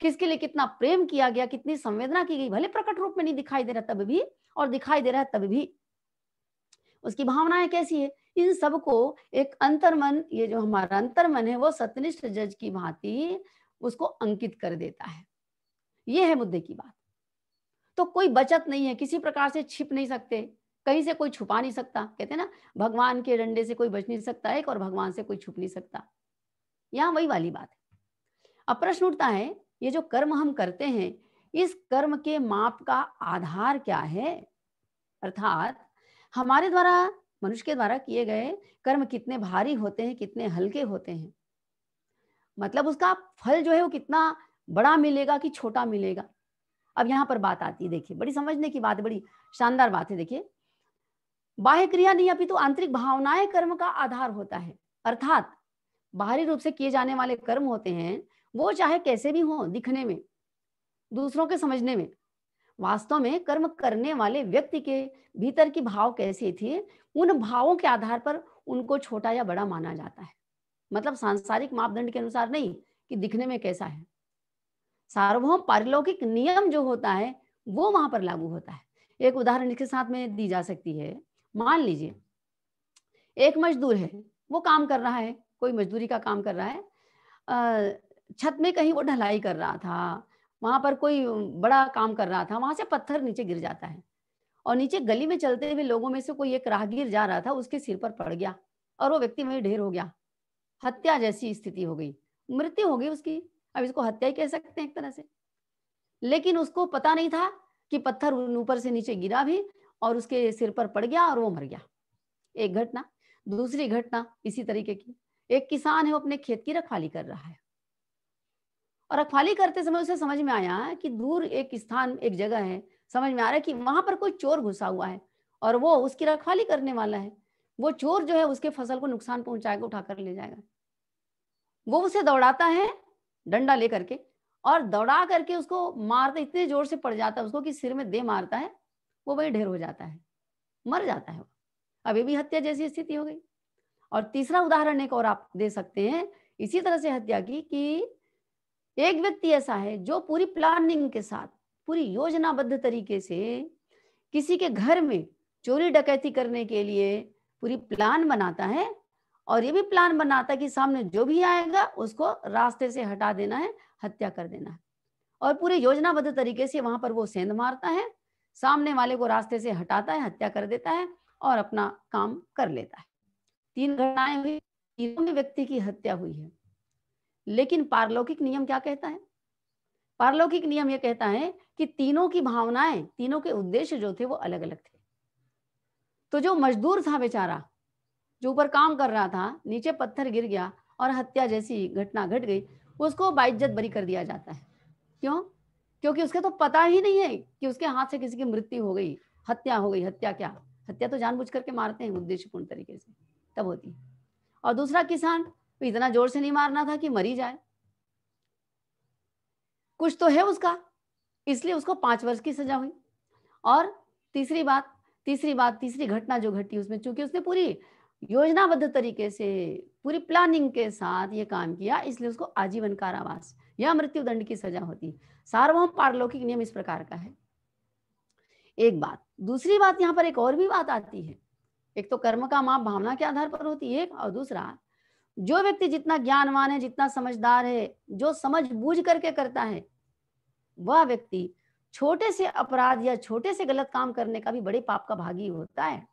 किसके लिए कितना प्रेम किया गया, कितनी संवेदना की गई, भले प्रकट रूप में नहीं दिखाई दे रहा तब भी, और दिखाई दे रहा है तब भी उसकी भावनाएं कैसी है, इन सबको एक अंतर्मन, ये जो हमारा अंतर्मन है वो सत्यनिष्ठ जज की भांति उसको अंकित कर देता है। ये है मुद्दे की बात। तो कोई बचत नहीं है, किसी प्रकार से छिप नहीं सकते, कहीं से कोई छुपा नहीं सकता। कहते हैं ना, भगवान के डंडे से कोई बच नहीं सकता एक, और भगवान से कोई छुप नहीं सकता। यहाँ वही वाली बात है। अब प्रश्न उठता है, ये जो कर्म हम करते हैं, इस कर्म के माप का आधार क्या है? अर्थात हमारे द्वारा, मनुष्य के द्वारा किए गए कर्म कितने भारी होते हैं, कितने हल्के होते हैं, मतलब उसका फल जो है वो कितना बड़ा मिलेगा कि छोटा मिलेगा। अब यहाँ पर बात आती है, देखिए बड़ी समझने की बात है, बड़ी शानदार बात है। देखिए, बाह्य क्रिया नहीं अपितु आंतरिक भावनाएं कर्म का आधार होता है। अर्थात बाहरी रूप से किए जाने वाले कर्म होते हैं, वो चाहे कैसे भी हों दिखने में, दूसरों के समझने में, वास्तव में कर्म करने वाले व्यक्ति के भीतर की भाव कैसे थे, उन भावों के आधार पर उनको छोटा या बड़ा माना जाता है। मतलब सांसारिक मापदंड के अनुसार नहीं कि दिखने में कैसा है। सार्वभौम पारिलौकिक नियम जो होता है वो वहां पर लागू होता है। एक उदाहरण इसके साथ में दी जा सकती है। मान लीजिए एक मजदूर है, वो काम कर रहा है, कोई मजदूरी का काम कर रहा है, छत में कहीं वो ढलाई कर रहा था, वहां पर कोई बड़ा काम कर रहा था, वहां से पत्थर नीचे गिर जाता है, और नीचे गली में चलते हुए लोगों में से कोई एक राहगीर जा रहा था, उसके सिर पर पड़ गया और वो व्यक्ति वहीं ढेर हो गया। हत्या जैसी स्थिति हो गई, मृत्यु हो गई उसकी। अब इसको हत्या ही कह सकते हैं एक तरह से। लेकिन उसको पता नहीं था कि पत्थर ऊपर से नीचे गिरा भी और उसके सिर पर पड़ गया और वो मर गया। एक घटना। दूसरी घटना इसी तरीके की, एक किसान है, वो अपने खेत की रखवाली कर रहा है, और रखवाली करते समय उसे समझ में आया कि दूर एक स्थान, एक जगह है, समझ में आ रहा है कि वहां पर कोई चोर घुसा हुआ है और वो उसकी रखवाली करने वाला है। वो चोर जो है उसके फसल को नुकसान पहुंचाएगा, उठाकर ले जाएगा। वो उसे दौड़ाता है डंडा लेकर के, और दौड़ा करके उसको मारते इतने जोर से पड़ जाता है उसको कि सिर में दे मारता है, वो वही ढेर हो जाता है, मर जाता है वो। अब ये भी हत्या जैसी स्थिति हो गई। और तीसरा उदाहरण एक और आप दे सकते हैं इसी तरह से हत्या की, कि एक व्यक्ति ऐसा है जो पूरी प्लानिंग के साथ, पूरी योजनाबद्ध तरीके से किसी के घर में चोरी डकैती करने के लिए पूरी प्लान बनाता है, और ये भी प्लान बनाता है कि सामने जो भी आएगा उसको रास्ते से हटा देना है, हत्या कर देना है। और पूरे योजनाबद्ध तरीके से वहां पर वो सेंध मारता है, सामने वाले को रास्ते से हटाता है, हत्या कर देता है और अपना काम कर लेता है। 3 घटनाएं हुई, तीनों में व्यक्ति की हत्या हुई है। लेकिन पारलौकिक नियम क्या कहता है? पारलौकिक नियम ये कहता है कि तीनों की भावनाएं, तीनों के उद्देश्य जो थे वो अलग अलग थे। तो जो मजदूर था बेचारा, जो ऊपर काम कर रहा था, नीचे पत्थर गिर गया और हत्या जैसी घटना घट गई, उसको बाइज्जत बरी कर दिया जाता है। क्यों? क्योंकि उसके तो पता ही नहीं है कि उसके हाथ से किसी की मृत्यु हो गई, हत्या हो गई। हत्या क्या, हत्या तो जानबूझ करके मारते हैं उद्देश्यपूर्ण तरीके से, तब होती है। और दूसरा किसान, तो इतना जोर से नहीं मारना था कि मरी जाए, कुछ तो है उसका, इसलिए उसको 5 वर्ष की सजा हुई। और तीसरी घटना जो घटी उसमें, चूंकि उसने पूरी योजनाबद्ध तरीके से, पूरी प्लानिंग के साथ ये काम किया, इसलिए उसको आजीवन कारावास या मृत्युदंड की सजा होती। सार्वभौम पारलौकिक नियम इस प्रकार का है। एक बात। दूसरी बात, यहाँ पर एक और भी बात आती है। एक तो कर्म का माप भावना के आधार पर होती है, और दूसरा, जो व्यक्ति जितना ज्ञानवान है, जितना समझदार है, जो समझ बूझ करके करता है, वह व्यक्ति छोटे से अपराध या छोटे से गलत काम करने का भी बड़े पाप का भागी होता है।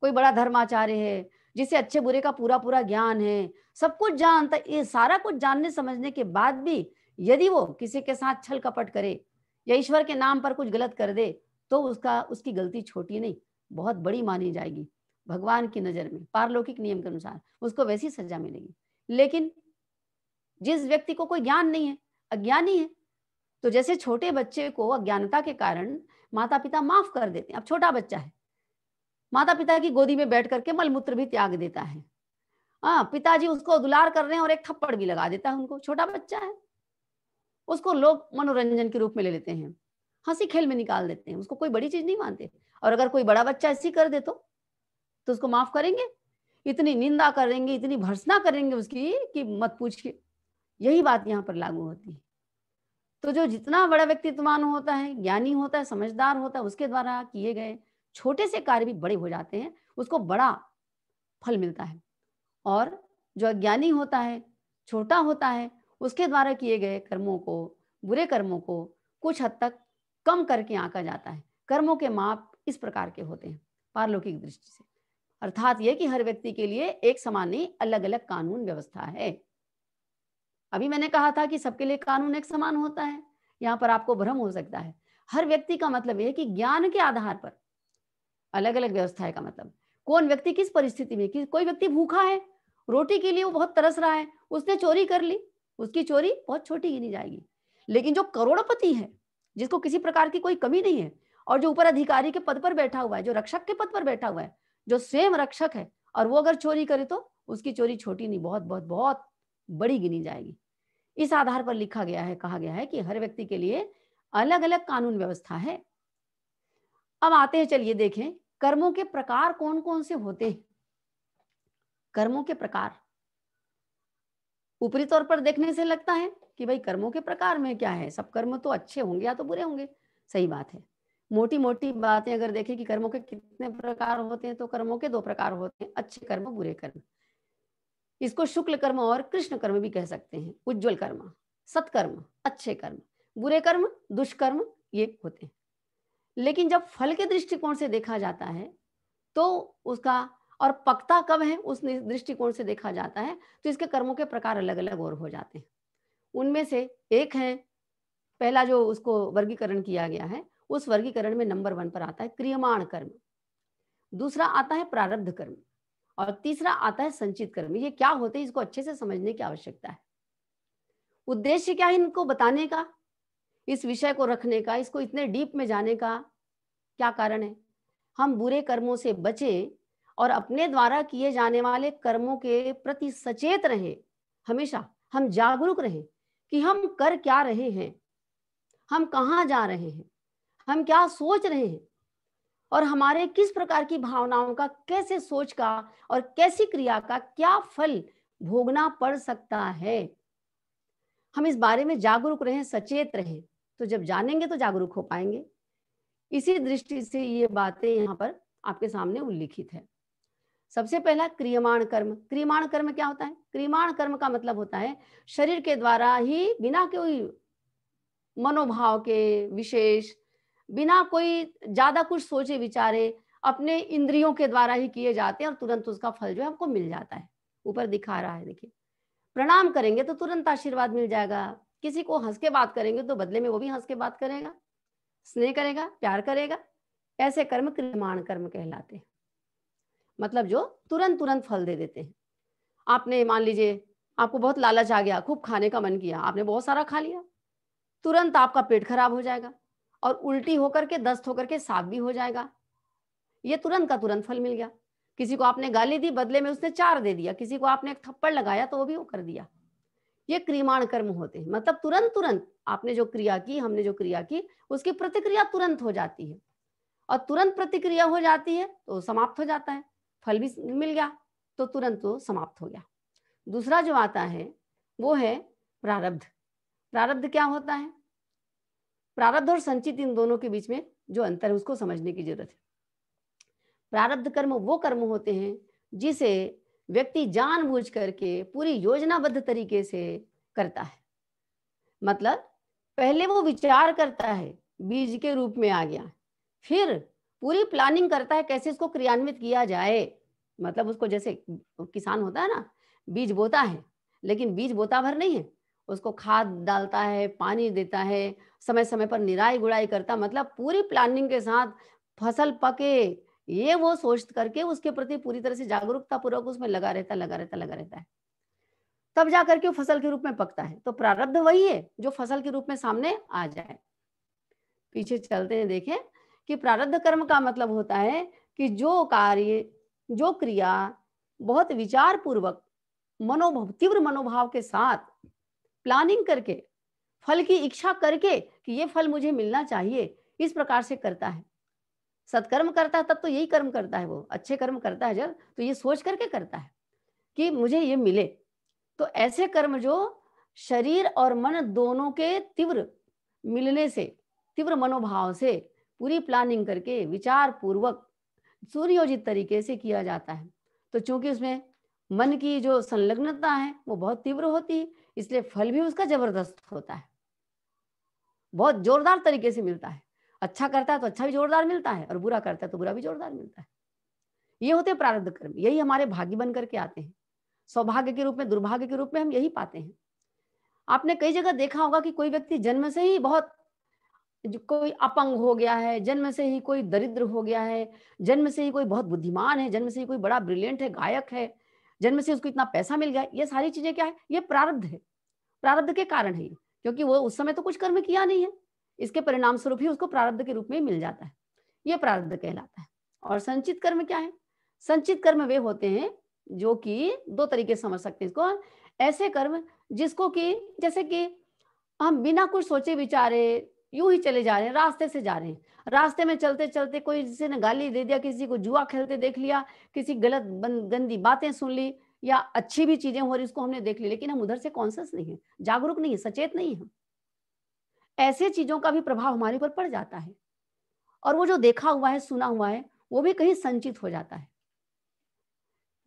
कोई बड़ा धर्माचार्य है, जिसे अच्छे बुरे का पूरा पूरा ज्ञान है, सब कुछ जानता है, ये सारा कुछ जानने समझने के बाद भी यदि वो किसी के साथ छल कपट करे या ईश्वर के नाम पर कुछ गलत कर दे, तो उसकी गलती छोटी नहीं, बहुत बड़ी मानी जाएगी भगवान की नजर में। पारलौकिक नियम के अनुसार उसको वैसी सजा मिलेगी। लेकिन जिस व्यक्ति को कोई ज्ञान नहीं है, अज्ञानी है, तो जैसे छोटे बच्चे को अज्ञानता के कारण माता पिता माफ कर देते हैं। अब छोटा बच्चा है, माता पिता की गोदी में बैठ करके मलमूत्र भी त्याग देता है। हाँ, पिताजी उसको दुलार कर रहे हैं और एक थप्पड़ भी लगा देता है उनको, छोटा बच्चा है। उसको लोग मनोरंजन के रूप में ले लेते हैं, हंसी खेल में निकाल देते हैं, उसको कोई बड़ी चीज नहीं मानते। और अगर कोई बड़ा बच्चा ऐसी कर दे तो उसको माफ करेंगे? इतनी निंदा करेंगे, इतनी भर्त्सना करेंगे उसकी कि मत पूछिए। यही बात यहाँ पर लागू होती है। तो जो जितना बड़ा व्यक्तित्ववान होता है, ज्ञानी होता है, समझदार होता है, उसके द्वारा किए गए छोटे से कार्य भी बड़े हो जाते हैं, उसको बड़ा फल मिलता है। और जो अज्ञानी होता है, छोटा होता है, उसके द्वारा किए गए कर्मों को, बुरे कर्मों को कुछ हद तक कम करके आंका जाता है। कर्मों के माप इस प्रकार के होते हैं पारलौकिक दृष्टि से। अर्थात यह कि हर व्यक्ति के लिए एक समान नहीं, अलग अलग कानून व्यवस्था है। अभी मैंने कहा था कि सबके लिए कानून एक समान होता है, यहाँ पर आपको भ्रम हो सकता है। हर व्यक्ति का मतलब यह कि ज्ञान के आधार पर अलग अलग व्यवस्था है का मतलब कौन व्यक्ति किस परिस्थिति में, कि कोई व्यक्ति भूखा है, रोटी के लिए वो बहुत तरस रहा है, उसने चोरी कर ली, उसकी चोरी बहुत छोटी गिनी जाएगी। लेकिन जो करोड़पति है, जिसको किसी प्रकार की कोई कमी नहीं है, और जो ऊपर अधिकारी के पद पर बैठा हुआ है, जो रक्षक के पद पर बैठा हुआ है, जो स्वयं रक्षक है, और वो अगर चोरी करे तो उसकी चोरी छोटी नहीं, बहुत बहुत बहुत बड़ी गिनी जाएगी। इस आधार पर लिखा गया है, कहा गया है कि हर व्यक्ति के लिए अलग अलग कानून व्यवस्था है। अब आते हैं, चलिए देखें कर्मों के प्रकार कौन कौन से होते हैं। कर्मों के प्रकार ऊपरी तौर पर देखने से लगता है कि भाई कर्मों के प्रकार में क्या है, सब कर्म तो अच्छे होंगे या तो बुरे होंगे। सही बात है। मोटी मोटी बातें अगर देखें कि कर्मों के कितने प्रकार होते हैं, तो कर्मों के 2 प्रकार होते हैं, अच्छे कर्म, बुरे कर्म। इसको शुक्ल कर्म और कृष्ण कर्म भी कह सकते हैं। उज्ज्वल कर्म, सत्कर्म, अच्छे कर्म, बुरे कर्म, दुष्कर्म, ये होते हैं। लेकिन जब फल के दृष्टिकोण से देखा जाता है तो उसका, और पक्ता कब है उस दृष्टिकोण से देखा जाता है, तो इसके कर्मों के प्रकार अलग अलग और हो जाते हैं। उनमें से एक है, पहला जो उसको वर्गीकरण किया गया है, उस वर्गीकरण में नंबर 1 पर आता है क्रियमाण कर्म, दूसरा आता है प्रारब्ध कर्म, और तीसरा आता है संचित कर्म। ये क्या होते हैं, इसको अच्छे से समझने की आवश्यकता है। उद्देश्य क्या है इनको बताने का, इस विषय को रखने का, इसको इतने डीप में जाने का क्या कारण है? हम बुरे कर्मों से बचें और अपने द्वारा किए जाने वाले कर्मों के प्रति सचेत रहें। हमेशा हम जागरूक रहें कि हम कर क्या रहे हैं, हम कहाँ जा रहे हैं, हम क्या सोच रहे हैं, और हमारे किस प्रकार की भावनाओं का, कैसे सोच का और कैसी क्रिया का क्या फल भोगना पड़ सकता है। हम इस बारे में जागरूक रहें, सचेत रहें, तो जब जानेंगे तो जागरूक हो पाएंगे। इसी दृष्टि से ये बातें यहाँ पर आपके सामने उल्लिखित है। सबसे पहला क्रियमाण कर्म। क्रियमाण कर्म क्या होता है? क्रियमाण कर्म का मतलब होता है शरीर के द्वारा ही, बिना कोई मनोभाव के विशेष, बिना कोई ज्यादा कुछ सोचे विचारे, अपने इंद्रियों के द्वारा ही किए जाते हैं, और तुरंत उसका फल जो है आपको मिल जाता है। ऊपर दिखा रहा है, देखिए, प्रणाम करेंगे तो तुरंत आशीर्वाद मिल जाएगा, किसी को हंस के बात करेंगे तो बदले में वो भी हंस के बात करेगा, स्नेह करेगा, प्यार करेगा। ऐसे कर्म क्रियमाण कर्म कहलाते हैं, मतलब जो तुरंत तुरंत फल दे देते हैं। आपने मान लीजिए आपको बहुत लालच आ गया, खूब खाने का मन किया, आपने बहुत सारा खा लिया, तुरंत आपका पेट खराब हो जाएगा और उल्टी होकर के, दस्त होकर के साफ भी हो जाएगा। ये तुरंत का तुरंत फल मिल गया। किसी को आपने गाली दी, बदले में उसने 4 दे दिया, किसी को आपने एक थप्पड़ लगाया तो वो भी वो कर दिया। ये क्रियमाण कर्म होते हैं, मतलब तुरंत तुरंत आपने जो क्रिया की, हमने जो क्रिया की, उसकी प्रतिक्रिया तुरंत हो जाती है, और तुरंत प्रतिक्रिया हो जाती है तो समाप्त हो जाता है, फल भी मिल गया तो तुरंत तो समाप्त हो गया। दूसरा जो आता है वो है प्रारब्ध। प्रारब्ध क्या होता है? प्रारब्ध और संचित, इन दोनों के बीच में जो अंतर है उसको समझने की जरूरत है। प्रारब्ध कर्म वो कर्म होते हैं जिसे व्यक्ति जानबूझ करके पूरी योजनाबद्ध तरीके से करता है। मतलब पहले वो विचार करता है, बीज के रूप में आ गया, फिर पूरी प्लानिंग करता है कैसे इसको क्रियान्वित किया जाए, मतलब उसको जैसे किसान होता है ना, बीज बोता है, लेकिन बीज बोता भर नहीं है, उसको खाद डालता है, पानी देता है, समय समय पर निराई गुड़ाई करता, मतलब पूरी प्लानिंग के साथ फसल पके, ये वो सोच करके उसके प्रति पूरी तरह से जागरूकता पूर्वक उसमें लगा रहता है, तब जा करके वो फसल के रूप में पकता है। तो प्रारब्ध वही है जो फसल के रूप में सामने आ जाए। पीछे चलते हैं, देखें कि प्रारब्ध कर्म का मतलब होता है कि जो कार्य, जो क्रिया बहुत विचार पूर्वक, तीव्र मनोभाव के साथ प्लानिंग करके, फल की इच्छा करके कि ये फल मुझे मिलना चाहिए, इस प्रकार से करता है। सत्कर्म करता है तब तो यही कर्म करता है, वो अच्छे कर्म करता है जब, तो ये सोच करके करता है कि मुझे ये मिले। तो ऐसे कर्म जो शरीर और मन दोनों के तीव्र मिलने से, तीव्र मनोभाव से पूरी प्लानिंग करके विचार पूर्वक सुनियोजित तरीके से किया जाता है। तो चूंकि उसमें मन की जो संलग्नता है वो बहुत तीव्र होती है, इसलिए फल भी उसका जबरदस्त होता है, बहुत जोरदार तरीके से मिलता है। अच्छा करता है तो अच्छा भी जोरदार मिलता है, और बुरा करता है तो बुरा भी जोरदार मिलता है। ये होते हैं प्रारब्ध कर्म, यही हमारे भाग्य बन करके आते हैं। सौभाग्य के रूप में, दुर्भाग्य के रूप में हम यही पाते हैं। आपने कई जगह देखा होगा कि कोई व्यक्ति जन्म से ही बहुत, कोई अपंग हो गया है, जन्म से ही कोई दरिद्र हो गया है, जन्म से ही कोई बहुत बुद्धिमान है, जन्म से ही कोई बड़ा ब्रिलियंट है, गायक है, जन्म से उसको इतना पैसा मिल गया। ये सारी चीजें क्या है? ये प्रारब्ध है, प्रारब्ध के कारण है ये, क्योंकि वो उस समय तो कुछ कर्म किया नहीं है, इसके परिणाम स्वरूप ही उसको प्रारब्ध के रूप में मिल जाता है। ये प्रारब्ध कहलाता है। और संचित कर्म क्या है? संचित कर्म वे होते हैं जो कि दो तरीके से समझ सकते हैं इसको। ऐसे कर्म जिसको कि जैसे कि हम बिना कुछ सोचे विचारे यूं ही चले जा रहे हैं, रास्ते से जा रहे हैं, रास्ते में चलते चलते कोई किसी ने गाली दे दिया, किसी को जुआ खेलते देख लिया, किसी गलत गंदी बातें सुन ली, या अच्छी भी चीजें हो रही उसको हमने देख ली, लेकिन हम उधर से कॉन्शियस नहीं है, जागरूक नहीं है, सचेत नहीं है। ऐसे चीजों का भी प्रभाव हमारे ऊपर पड़ जाता है, और वो जो देखा हुआ है, सुना हुआ है, वो भी कहीं संचित हो जाता है,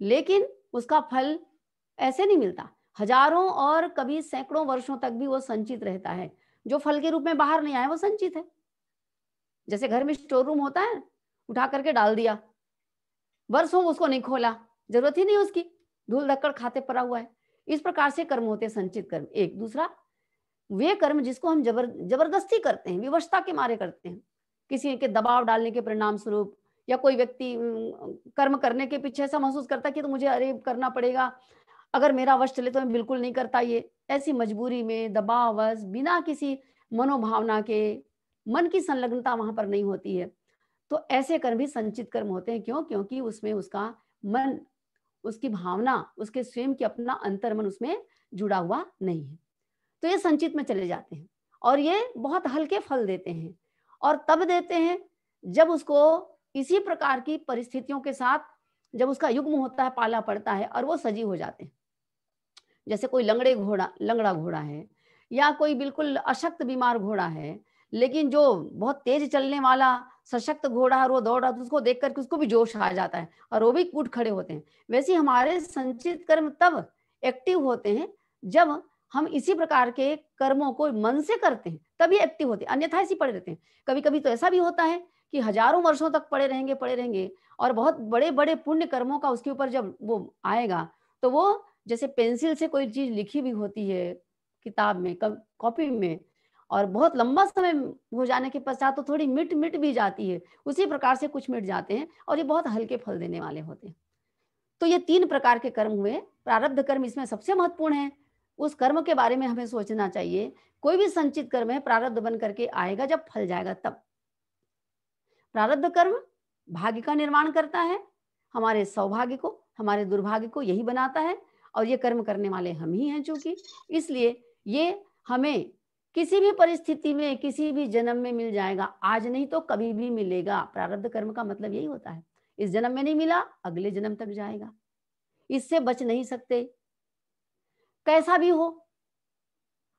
लेकिन उसका फल ऐसे नहीं मिलता। हजारों और कभी सैकड़ों वर्षों तक भी वो संचित रहता है। जो फल के रूप में बाहर नहीं आया वो संचित है। जैसे घर में स्टोर रूम होता है, उठा करके डाल दिया, वर्षों उसको नहीं खोला, जरूरत ही नहीं उसकी, धूल धक्कड़ खाते पड़ा हुआ है। इस प्रकार से कर्म होते हैं संचित कर्म। एक दूसरा वे कर्म जिसको हम जबरदस्ती करते हैं, विवशता के मारे करते हैं, किसी के दबाव डालने के परिणाम स्वरूप, या कोई व्यक्ति कर्म करने के पीछे ऐसा महसूस करता है कि तो मुझे अरे करना पड़ेगा, अगर मेरा वश चले तो मैं बिल्कुल नहीं करता। ये ऐसी मजबूरी में, दबाववश, बिना किसी मनोभावना के, मन की संलग्नता वहां पर नहीं होती है, तो ऐसे कर्म भी संचित कर्म होते हैं। क्यों? क्योंकि उसमें उसका मन, उसकी भावना, उसके स्वयं की अपना अंतर्मन उसमें जुड़ा हुआ नहीं है, तो ये संचित में चले जाते हैं, और ये बहुत हल्के फल देते हैं। और तब देते हैं जब उसको इसी प्रकार की परिस्थितियों के साथ, जब उसका युग्म होता है, पाला पड़ता है, और वो सजीव हो जाते हैं। जैसे कोई लंगड़ा घोड़ा है, या कोई बिल्कुल अशक्त बीमार घोड़ा है, लेकिन जो बहुत तेज चलने वाला सशक्त घोड़ा है, वो दौड़ रहा है, तो उसको देख करके उसको भी जोश आ जाता है, और वो भी उठ खड़े होते हैं। वैसे हमारे संचित कर्म तब एक्टिव होते हैं जब हम इसी प्रकार के कर्मों को मन से करते हैं, तभी एक्टिव होते हैं, अन्यथा ऐसे पड़े रहते हैं। कभी कभी तो ऐसा भी होता है कि हजारों वर्षों तक पड़े रहेंगे, और बहुत बड़े बड़े पुण्य कर्मों का उसके ऊपर जब वो आएगा, तो वो जैसे पेंसिल से कोई चीज लिखी भी होती है किताब में, कॉपी में, और बहुत लंबा समय हो जाने के पश्चात तो थोड़ी मिट मिट भी जाती है, उसी प्रकार से कुछ मिट जाते हैं, और ये बहुत हल्के फल देने वाले होते हैं। तो ये 3 प्रकार के कर्म हुए। प्रारब्ध कर्म इसमें सबसे महत्वपूर्ण है। उस कर्म के बारे में हमें सोचना चाहिए। कोई भी संचित कर्म है, प्रारब्ध बन करके आएगा जब फल जाएगा तब। प्रारब्ध कर्म भाग्य का निर्माण करता है, हमारे सौभाग्य को, हमारे दुर्भाग्य को यही बनाता है, और ये कर्म करने वाले हम ही हैं चूंकि, इसलिए ये हमें किसी भी परिस्थिति में, किसी भी जन्म में मिल जाएगा। आज नहीं तो कभी भी मिलेगा। प्रारब्ध कर्म का मतलब यही होता है, इस जन्म में नहीं मिला, अगले जन्म तक जाएगा, इससे बच नहीं सकते, कैसा भी हो।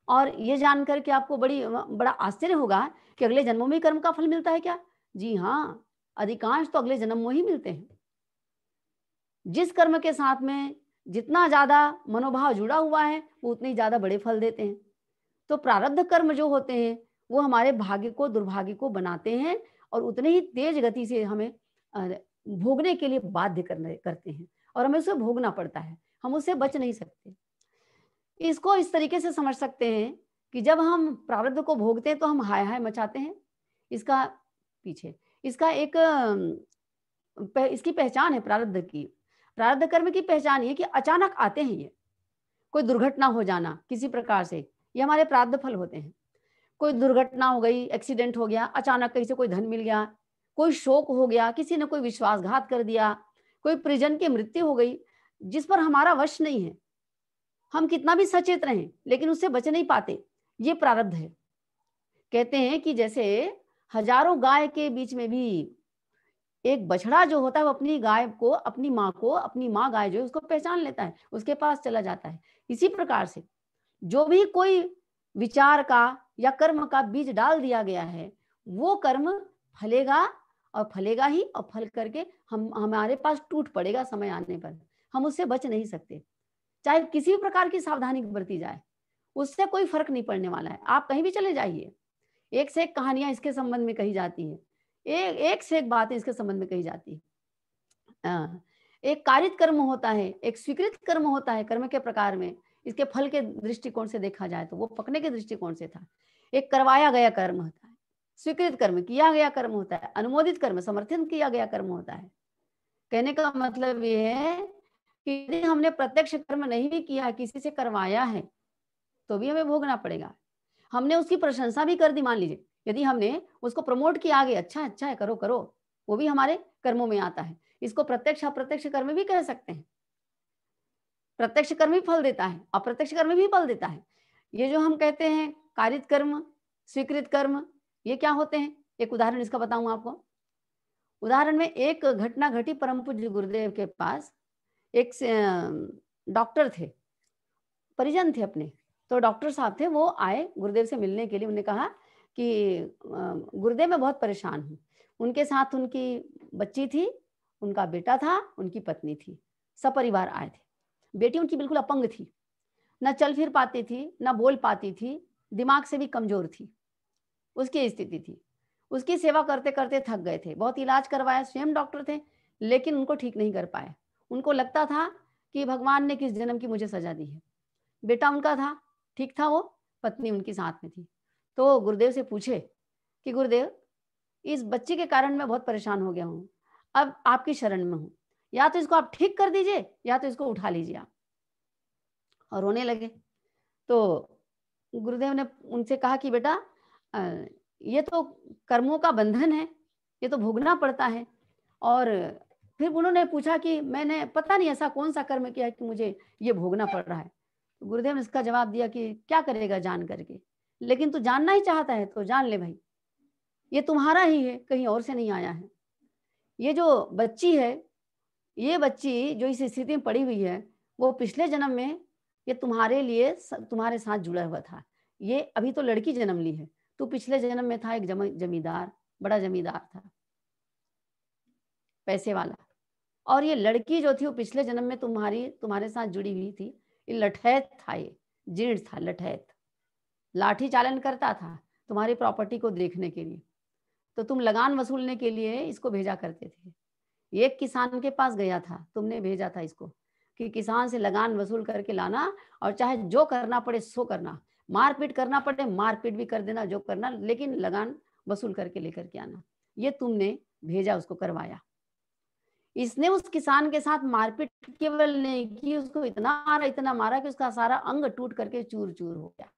और ये जानकर के आपको बड़ा आश्चर्य होगा कि अगले जन्मों में कर्म का फल मिलता है क्या? जी हाँ, अधिकांश तो अगले जन्म में ही मिलते हैं। जिस कर्म के साथ में जितना ज्यादा मनोभाव जुड़ा हुआ है, वो उतने ही ज्यादा बड़े फल देते हैं। तो प्रारब्ध कर्म जो होते हैं, वो हमारे भाग्य को, दुर्भाग्य को बनाते हैं, और उतने ही तेज गति से हमें भोगने के लिए बाध्य करते हैं और हमें उसे भोगना पड़ता है, हम उससे बच नहीं सकते। इसको इस तरीके से समझ सकते हैं कि जब हम प्रारब्ध को भोगते हैं तो हम हाय हाय मचाते हैं। इसका पीछे इसका एक इसकी पहचान है प्रारब्ध की। प्रारब्ध कर्म की पहचान ये कि अचानक आते हैं ये। कोई दुर्घटना हो जाना किसी प्रकार से, ये हमारे प्रारब्ध फल होते हैं। कोई दुर्घटना हो गई, एक्सीडेंट हो गया, अचानक कहीं से कोई धन मिल गया, कोई शोक हो गया, किसी ने कोई विश्वासघात कर दिया, कोई परिजन की मृत्यु हो गई जिस पर हमारा वश नहीं है, हम कितना भी सचेत रहें लेकिन उससे बच नहीं पाते, ये प्रारब्ध है। कहते हैं कि जैसे हजारों गाय के बीच में भी एक बछड़ा जो होता है वो अपनी गाय को, अपनी माँ गाय जो है उसको पहचान लेता है, उसके पास चला जाता है। इसी प्रकार से जो भी कोई विचार का या कर्म का बीज डाल दिया गया है, वो कर्म फलेगा और फलेगा ही, और फल करके हम हमारे पास टूट पड़ेगा समय आने पर। हम उससे बच नहीं सकते, चाहे किसी भी प्रकार की सावधानी बरती जाए, उससे कोई फर्क नहीं पड़ने वाला है। आप कहीं भी चले जाइए, एक से एक कहानियां इसके संबंध में कही जाती है, एक से एक बातें इसके संबंध में कही जाती है। एक कारित कर्म होता है, एक स्वीकृत कर्म होता है। कर्म के प्रकार में इसके फल के दृष्टिकोण से देखा जाए तो वो पकने के दृष्टिकोण से था। एक करवाया गया कर्म होता है, स्वीकृत कर्म किया गया कर्म होता है, अनुमोदित कर्म समर्थन किया गया कर्म होता है। कहने का मतलब ये है कि यदि हमने प्रत्यक्ष कर्म नहीं भी किया, किसी से करवाया है, तो भी हमें भोगना पड़ेगा। हमने उसकी प्रशंसा भी कर दी, मान लीजिए यदि हमने उसको प्रमोट किया आगे, अच्छा अच्छा है, करो करो, वो भी हमारे कर्मों में आता है। इसको प्रत्यक्ष अप्रत्यक्ष कर्म भी कह सकते हैं। प्रत्यक्ष कर्म भी फल देता है, अप्रत्यक्ष कर्म भी फल देता है। ये जो हम कहते हैं कारित कर्म, स्वीकृत कर्म, ये क्या होते हैं? एक उदाहरण इसका बताऊं आपको। उदाहरण में एक घटना घटी परम पूज्य गुरुदेव के पास। एक डॉक्टर थे, परिजन थे अपने, तो डॉक्टर साहब थे, वो आए गुरुदेव से मिलने के लिए। उन्होंने कहा कि गुरुदेव मैं बहुत परेशान हूँ। उनके साथ उनकी बच्ची थी, उनका बेटा था, उनकी पत्नी थी, सपरिवार आए थे। बेटी उनकी बिल्कुल अपंग थी, न चल फिर पाती थी, न बोल पाती थी, दिमाग से भी कमजोर थी, उसकी स्थिति थी। उसकी सेवा करते करते थक गए थे, बहुत इलाज करवाया, स्वयं डॉक्टर थे, लेकिन उनको ठीक नहीं कर पाए। उनको लगता था कि भगवान ने किस जन्म की मुझे सजा दी है। बेटा उनका था, ठीक था, वो पत्नी उनकी साथ में थी। तो गुरुदेव से पूछे कि गुरुदेव, इस बच्चे के कारण मैं बहुत परेशान हो गया हूँ, अब आपकी शरण में हूँ, या तो इसको आप ठीक कर दीजिए या तो इसको उठा लीजिए आप। और रोने लगे। तो गुरुदेव ने उनसे कहा कि बेटा ये तो कर्मों का बंधन है, ये तो भोगना पड़ता है। और फिर उन्होंने पूछा कि मैंने पता नहीं ऐसा कौन सा कर्म किया कि मुझे ये भोगना पड़ रहा है। तो गुरुदेव ने इसका जवाब दिया कि क्या करेगा जान करके, लेकिन तू जानना ही चाहता है तो जान ले भाई, ये तुम्हारा ही है, कहीं और से नहीं आया है। ये जो बच्ची है, ये बच्ची जो इस स्थिति में पड़ी हुई है, वो पिछले जन्म में ये तुम्हारे लिए तुम्हारे साथ जुड़ा हुआ था। ये अभी तो लड़की जन्म ली है, तू पिछले जन्म में था एक जमींदार, बड़ा जमींदार था, पैसे वाला। और ये लड़की जो थी वो पिछले जन्म में तुम्हारे साथ जुड़ी हुई थी। ये लठैत था, ये जीर्ण था, लठैत, लाठी चालन करता था तुम्हारी प्रॉपर्टी को देखने के लिए। तो तुम लगान वसूलने के लिए इसको भेजा करते थे। एक किसान के पास गया था, तुमने भेजा था इसको कि किसान से लगान वसूल करके लाना, और चाहे जो करना पड़े सो करना, मारपीट करना पड़े मारपीट भी कर देना, जो करना, लेकिन लगान वसूल करके लेकर के आना। ये तुमने भेजा, उसको करवाया। इसने उस किसान के साथ मारपीट केवल नहीं की, उसको इतना मारा कि उसका सारा अंग टूट करके चूर चूर हो गया।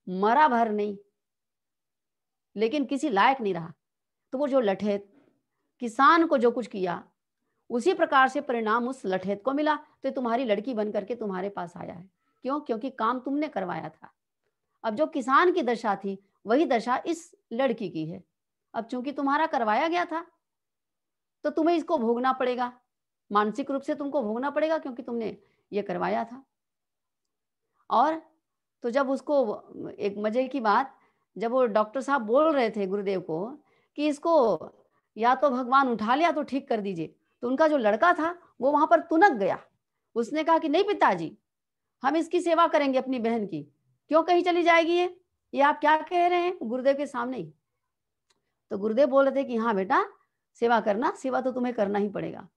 मरा भर नहीं, लेकिन किसी लायक नहीं रहा। तो वो जो लठैत किसान को जो कुछ किया, उसी प्रकार से परिणाम उस लठैत को मिला। तो तुम्हारी लड़की बन करके तुम्हारे पास आया है। क्यों? क्योंकि काम तुमने करवाया था। अब जो किसान की दशा थी वही दशा इस लड़की की है। अब चूंकि तुम्हारा करवाया गया था तो तुम्हें इसको भोगना पड़ेगा, मानसिक रूप से तुमको भोगना पड़ेगा, क्योंकि तुमने ये करवाया था। और तो जब उसको, एक मजे की बात, जब वो डॉक्टर साहब बोल रहे थे गुरुदेव को कि इसको या तो भगवान उठा लिया तो ठीक कर दीजिए, तो उनका जो लड़का था वो वहां पर तुनक गया। उसने कहा कि नहीं पिताजी, हम इसकी सेवा करेंगे अपनी बहन की, क्यों कहीं चली जाएगी ये आप क्या कह रहे हैं गुरुदेव के सामने ही। तो गुरुदेव बोल रहे थे कि हाँ बेटा, सेवा करना, सेवा तो तुम्हें करना ही पड़ेगा।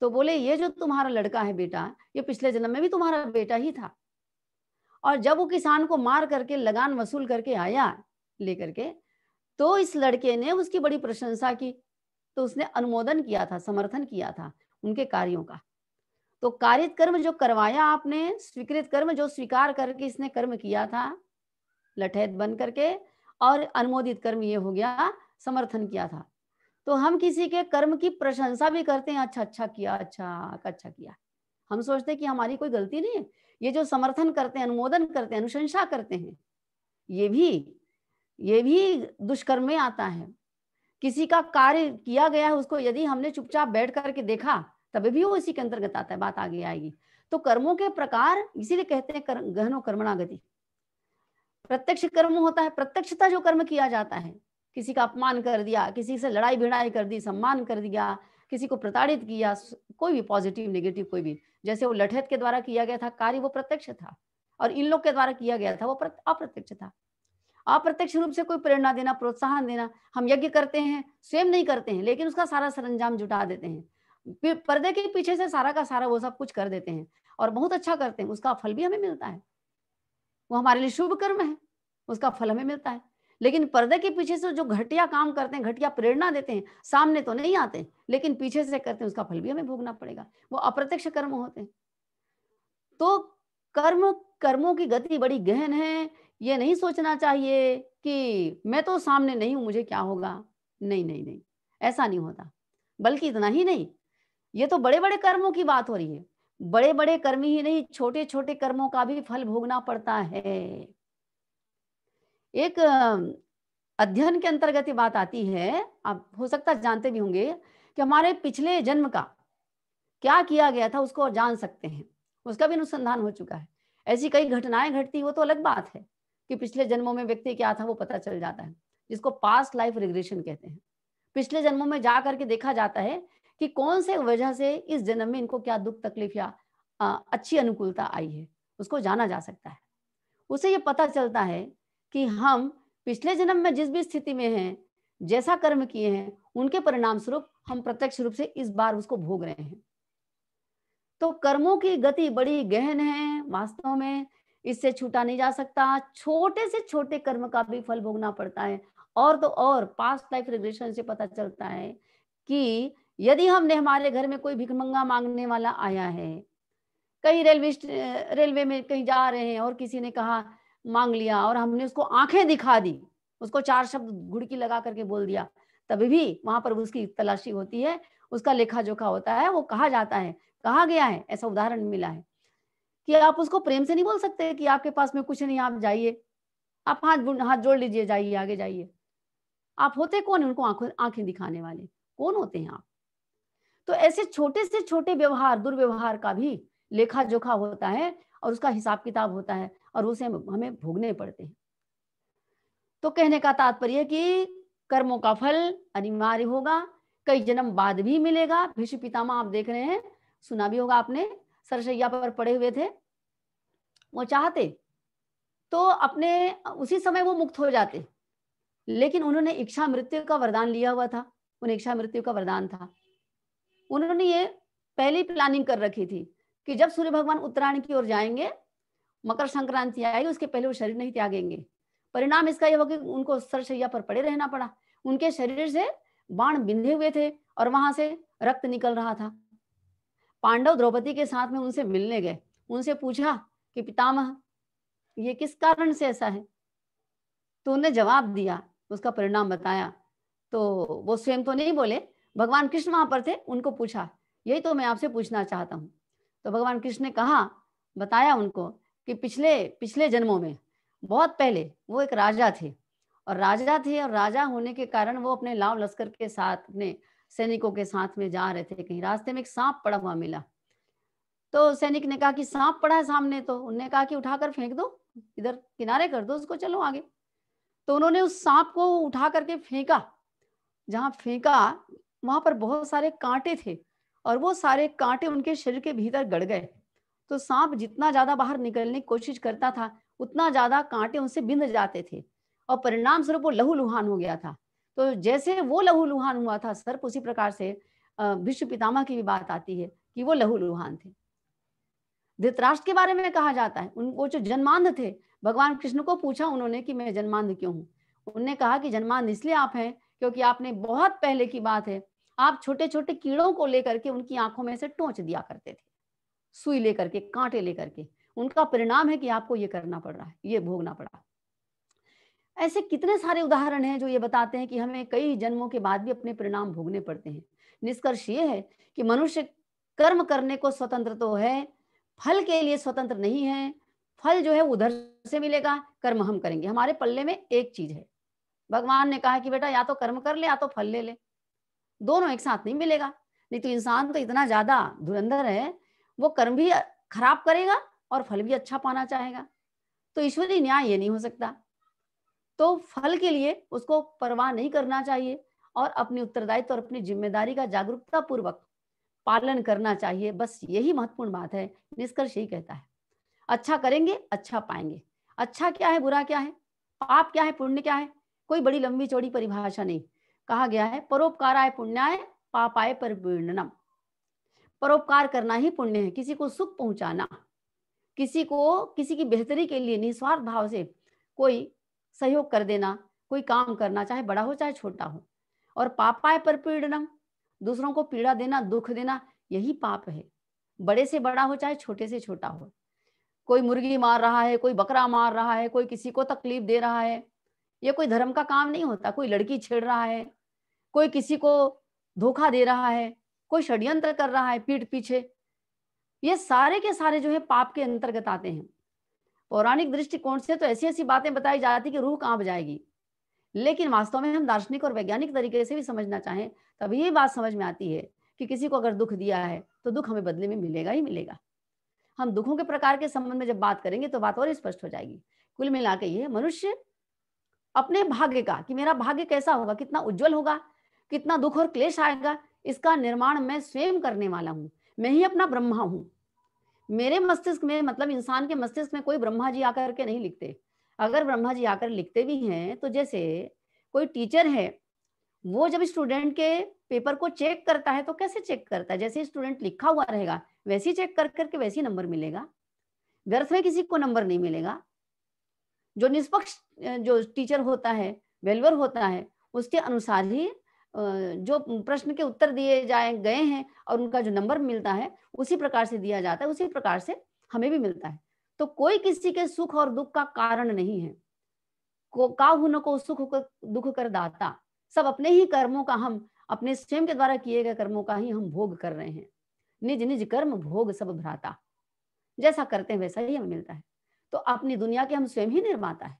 तो बोले ये जो तुम्हारा लड़का है बेटा, ये पिछले जन्म में भी तुम्हारा बेटा ही था। और जब वो किसान को मार करके लगान वसूल करके आया लेकर के, तो इस लड़के ने उसकी बड़ी प्रशंसा की। तो उसने अनुमोदन किया था, समर्थन किया था उनके कार्यों का। तो कारित कर्म जो करवाया आपने, स्वीकृत कर्म जो स्वीकार करके इसने कर्म किया था लठैत बन करके, और अनुमोदित कर्म ये हो गया समर्थन किया था। तो हम किसी के कर्म की प्रशंसा भी करते हैं, अच्छा अच्छा किया, अच्छा किया। हम सोचते हैं कि हमारी कोई गलती नहीं है। ये जो समर्थन करते हैं, अनुमोदन करते हैं, अनुशंसा करते हैं, ये भी दुष्कर्म में आता है। किसी का कार्य किया गया है, उसको यदि हमने चुपचाप बैठ करके देखा, तभी भी वो इसी के अंतर्गत आता है, बात आगे आएगी। तो कर्मों के प्रकार इसीलिए कहते हैं गहनो कर्मणा गति। प्रत्यक्ष कर्म होता है, प्रत्यक्षता जो कर्म किया जाता है, किसी का अपमान कर दिया, किसी से लड़ाई भिड़ाई कर दी, सम्मान कर दिया, किसी को प्रताड़ित किया, कोई भी पॉजिटिव नेगेटिव कोई भी, जैसे वो लठैत के द्वारा किया गया था कार्य, वो प्रत्यक्ष था, और इन लोग के द्वारा किया गया था वो अप्रत्यक्ष था। अप्रत्यक्ष रूप से कोई प्रेरणा देना, प्रोत्साहन देना, हम यज्ञ करते हैं, स्वयं नहीं करते हैं, लेकिन उसका सारा सरंजाम जुटा देते हैं, पर्दे के पीछे से सारा का सारा वो सब कुछ कर देते हैं और बहुत अच्छा करते हैं, उसका फल भी हमें मिलता है, वो हमारे लिए शुभ कर्म है, उसका फल हमें मिलता है। लेकिन पर्दे के पीछे से जो घटिया काम करते हैं, घटिया प्रेरणा देते हैं, सामने तो नहीं आते, लेकिन पीछे से करते हैं, उसका फल भी हमें भोगना पड़ेगा, वो अप्रत्यक्ष कर्म होते हैं। तो कर्मों की गति बड़ी गहन है। ये नहीं सोचना चाहिए कि मैं तो सामने नहीं हूं, मुझे क्या होगा। नहीं नहीं नहीं, ऐसा नहीं होता। बल्कि इतना ही नहीं, ये तो बड़े बड़े कर्मों की बात हो रही है। बड़े बड़े कर्म ही नहीं, छोटे छोटे कर्मों का भी फल भोगना पड़ता है। एक अध्ययन के अंतर्गत ये बात आती है, आप हो सकता है जानते भी होंगे, कि हमारे पिछले जन्म का क्या किया गया था उसको जान सकते हैं, उसका भी अनुसंधान हो चुका है। ऐसी कई घटनाएं घटती, वो तो अलग बात है कि पिछले जन्मों में व्यक्ति क्या था वो पता चल जाता है, जिसको पास्ट लाइफ रिग्रेशन कहते हैं। पिछले जन्मों में जा करके देखा जाता है कि कौन से वजह से इस जन्म में इनको क्या दुख तकलीफ या अच्छी अनुकूलता आई है, उसको जाना जा सकता है। उससे ये पता चलता है कि हम पिछले जन्म में जिस भी स्थिति में हैं, जैसा कर्म किए हैं, उनके परिणाम स्वरूप हम प्रत्यक्ष रूप से इस बार उसको भोग रहे हैं। तो कर्मों की गति बड़ी गहन है, वास्तव में इससे छूटा नहीं जा सकता। छोटे से छोटे कर्म का भी फल भोगना पड़ता है। और तो और पास्ट लाइफ रिग्रेशन से पता चलता है कि यदि हमने, हमारे घर में कोई भिखमंगा मांगने वाला आया है, कहीं रेलवे में कहीं जा रहे हैं और किसी ने कहा मांग लिया और हमने उसको आंखें दिखा दी, उसको 4 शब्द घुड़की लगा करके बोल दिया, तभी भी वहां पर उसकी तलाशी होती है, उसका लेखा जोखा होता है। वो कहा जाता है, कहा गया है, ऐसा उदाहरण मिला है कि आप उसको प्रेम से नहीं बोल सकते कि आपके पास में कुछ नहीं, आप जाइए, आप हाथ जोड़ लीजिए, जाइए, आगे जाइए। आप होते कौन है उनको आंखें दिखाने वाले? कौन होते हैं आप? तो ऐसे छोटे से छोटे व्यवहार, दुर्व्यवहार का भी लेखा जोखा होता है और उसका हिसाब किताब होता है और उसे हमें भोगने पड़ते हैं। तो कहने का तात्पर्य कि कर्मों का फल अनिवार्य होगा, कई जन्म बाद भी मिलेगा। भीष्म पितामह आप देख रहे हैं, सुना भी होगा आपने, सरसैया पर पड़े हुए थे, वो चाहते तो अपने उसी समय वो मुक्त हो जाते, लेकिन उन्होंने इच्छा मृत्यु का वरदान लिया हुआ था, उन्हें इच्छा मृत्यु का वरदान था। उन्होंने ये पहली प्लानिंग कर रखी थी कि जब सूर्य भगवान उत्तरायण की ओर जाएंगे, मकर संक्रांति आएगी, उसके पहले वो शरीर नहीं त्यागेंगे। परिणाम इसका यह होगा कि उनको सरसैया पर पड़े रहना पड़ा। उनके शरीर से बाण बिंधे हुए थे और वहां से रक्त निकल रहा था। पांडव द्रौपदी के साथ में उनसे मिलने गए, उनसे पूछा कि पितामह ये किस कारण से ऐसा है? तो उन्हें जवाब दिया, उसका परिणाम बताया। तो वो स्वयं तो नहीं बोले, भगवान कृष्ण वहां पर थे, उनको पूछा, यही तो मैं आपसे पूछना चाहता हूँ। तो भगवान कृष्ण ने कहा, बताया उनको कि पिछले पिछले जन्मों में बहुत पहले वो एक राजा थे, और राजा होने के कारण वो अपने लाव लश्कर के साथ, अपने सैनिकों के साथ में जा रहे थे, कहीं रास्ते में एक सांप पड़ा हुआ मिला। तो सैनिक ने कहा कि सांप पड़ा है सामने, तो उन्होंने कहा कि उठाकर फेंक दो, इधर किनारे कर दो उसको, चलो आगे। तो उन्होंने उस सांप को उठा करके फेंका, जहां फेंका वहां पर बहुत सारे कांटे थे और वो सारे कांटे उनके शरीर के भीतर गड़ गए। तो सांप जितना ज्यादा बाहर निकलने की कोशिश करता था, उतना ज्यादा कांटे उनसे बिंध जाते थे और परिणाम स्वरूप वो लहूलुहान हो गया था। तो जैसे वो लहूलुहान हुआ था सर्प, उसी प्रकार से भीष्म पितामह की भी बात आती है कि वो लहूलुहान थे। धृतराष्ट्र के बारे में कहा जाता है, वो जो जन्मांध थे, भगवान कृष्ण को पूछा उन्होंने कि मैं जन्मांध क्यों हूँ? उन्होंने कहा कि जन्मांध इसलिए आप हैं क्योंकि आपने, बहुत पहले की बात है, आप छोटे-छोटे कीड़ों को लेकर के उनकी आँखों में से टोच दिया करते थे, सुई लेकर के, काँटे लेकर के। उनका परिणाम है कि आपको ये करना पड़ रहा है, ये भोगना पड़ा। ऐसे कितने सारे उदाहरण हैं जो ये बताते हैं कि हमें कई जन्मों के बाद भी अपने परिणाम भोगने पड़ते हैं। निष्कर्ष ये है कि मनुष्य कर्म करने को स्वतंत्र तो है, फल के लिए स्वतंत्र नहीं है। फल जो है उधर से मिलेगा, कर्म हम करेंगे। हमारे पल्ले में एक चीज है। भगवान ने कहा कि बेटा या तो कर्म कर ले या तो फल ले ले, दोनों एक साथ नहीं मिलेगा। नहीं तो इंसान तो इतना ज्यादा धुरंधर है, वो कर्म भी खराब करेगा और फल भी अच्छा पाना चाहेगा। तो ईश्वरीय न्याय ये नहीं हो सकता। तो फल के लिए उसको परवाह नहीं करना चाहिए और अपनी उत्तरदायित्व और अपनी जिम्मेदारी का जागरूकता पूर्वक पालन करना चाहिए। बस यही महत्वपूर्ण बात है। निष्कर्ष यही कहता है, अच्छा करेंगे अच्छा पाएंगे। अच्छा क्या है, बुरा क्या है, पाप क्या है, पुण्य क्या है, कोई बड़ी लंबी चौड़ी परिभाषा नहीं। कहा गया है परोपकाराय पुण्याय पापाय परिपूर्णनम। परोपकार करना ही पुण्य है, किसी को सुख पहुंचाना, किसी को किसी की बेहतरी के लिए निस्वार्थ भाव से कोई सहयोग कर देना, कोई काम करना, चाहे बड़ा हो चाहे छोटा हो। और पापाय परपीड़नम, दूसरों को पीड़ा देना, दुख देना, यही पाप है। बड़े से बड़ा हो चाहे छोटे से छोटा हो। कोई मुर्गी मार रहा है, कोई बकरा मार रहा है, कोई किसी को तकलीफ दे रहा है, ये कोई धर्म का काम नहीं होता। कोई लड़की छेड़ रहा है, कोई किसी को धोखा दे रहा है, कोई षड्यंत्र कर रहा है पीठ पीछे, ये सारे के सारे जो है पाप के अंतर्गत आते हैं। पौराणिक दृष्टिकोण से तो ऐसी ऐसी बातें बताई जाती कि रूह कांप जाएगी, लेकिन वास्तव में हम दार्शनिक और वैज्ञानिक तरीके से भी समझना चाहें तब ये बात समझ में आती है कि किसी को अगर दुख दिया है तो दुख हमें बदले में मिलेगा ही मिलेगा। हम दुखों के प्रकार के संबंध में जब बात करेंगे तो बात और स्पष्ट हो जाएगी। कुल मिला के ये मनुष्य अपने भाग्य का, कि मेरा भाग्य कैसा होगा, कितना उज्जवल होगा, कितना दुख और क्लेश आएगा, इसका निर्माण मैं स्वयं करने वाला हूं। मैं ही अपना ब्रह्मा हूं। मेरे मस्तिष्क में, मतलब इंसान के मस्तिष्क में कोई ब्रह्मा जी आकर के नहीं लिखते। अगर ब्रह्मा जी आकर लिखते भी हैं तो जैसे कोई टीचर है, वो जब स्टूडेंट के पेपर को चेक करता है तो कैसे चेक करता है, जैसे स्टूडेंट लिखा हुआ रहेगा वैसे ही चेक कर करके वैसे ही नंबर मिलेगा। व्यर्थ में किसी को नंबर नहीं मिलेगा। जो निष्पक्ष जो टीचर होता है, वेलवर होता है, उसके अनुसार ही जो प्रश्न के उत्तर दिए जाए गए हैं और उनका जो नंबर मिलता है उसी प्रकार से दिया जाता है, उसी प्रकार से हमें भी मिलता है। तो कोई किसी के सुख और दुख का कारण नहीं है। को काहू न को सुख दुख कर दाता। सब अपने ही कर्मों का, हम अपने स्वयं के द्वारा किए गए कर्मों का ही हम भोग कर रहे हैं। निज निज कर्म भोग सब भ्राता। जैसा करते हैं वैसा ही हमें मिलता है। तो अपनी दुनिया के हम स्वयं ही निर्माता है।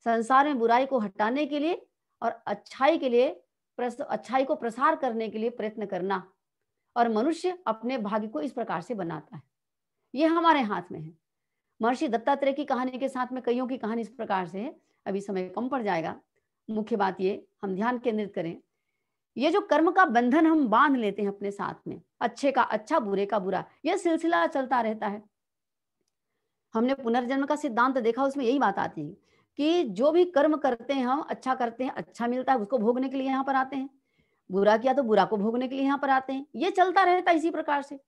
संसार में बुराई को हटाने के लिए और अच्छाई के लिए, अच्छाई को प्रसार करने के लिए प्रयत्न करना, और मनुष्य अपने भाग्य को इस प्रकार से बनाता है। ये हमारे हाथ में है। महर्षि दत्तात्रेय की कहानी के साथ में कईयों की कहानी इस प्रकार से है। अभी समय कम पड़ जाएगा। मुख्य बात ये हम ध्यान केंद्रित करें, ये जो कर्म का बंधन हम बांध लेते हैं अपने साथ में, अच्छे का अच्छा, बुरे का बुरा, यह सिलसिला चलता रहता है। हमने पुनर्जन्म का सिद्धांत देखा, उसमें यही बात आती है कि जो भी कर्म करते हैं हम, अच्छा करते हैं अच्छा मिलता है, उसको भोगने के लिए यहाँ पर आते हैं। बुरा किया तो बुरा को भोगने के लिए यहाँ पर आते हैं। ये चलता रहता है इसी प्रकार से।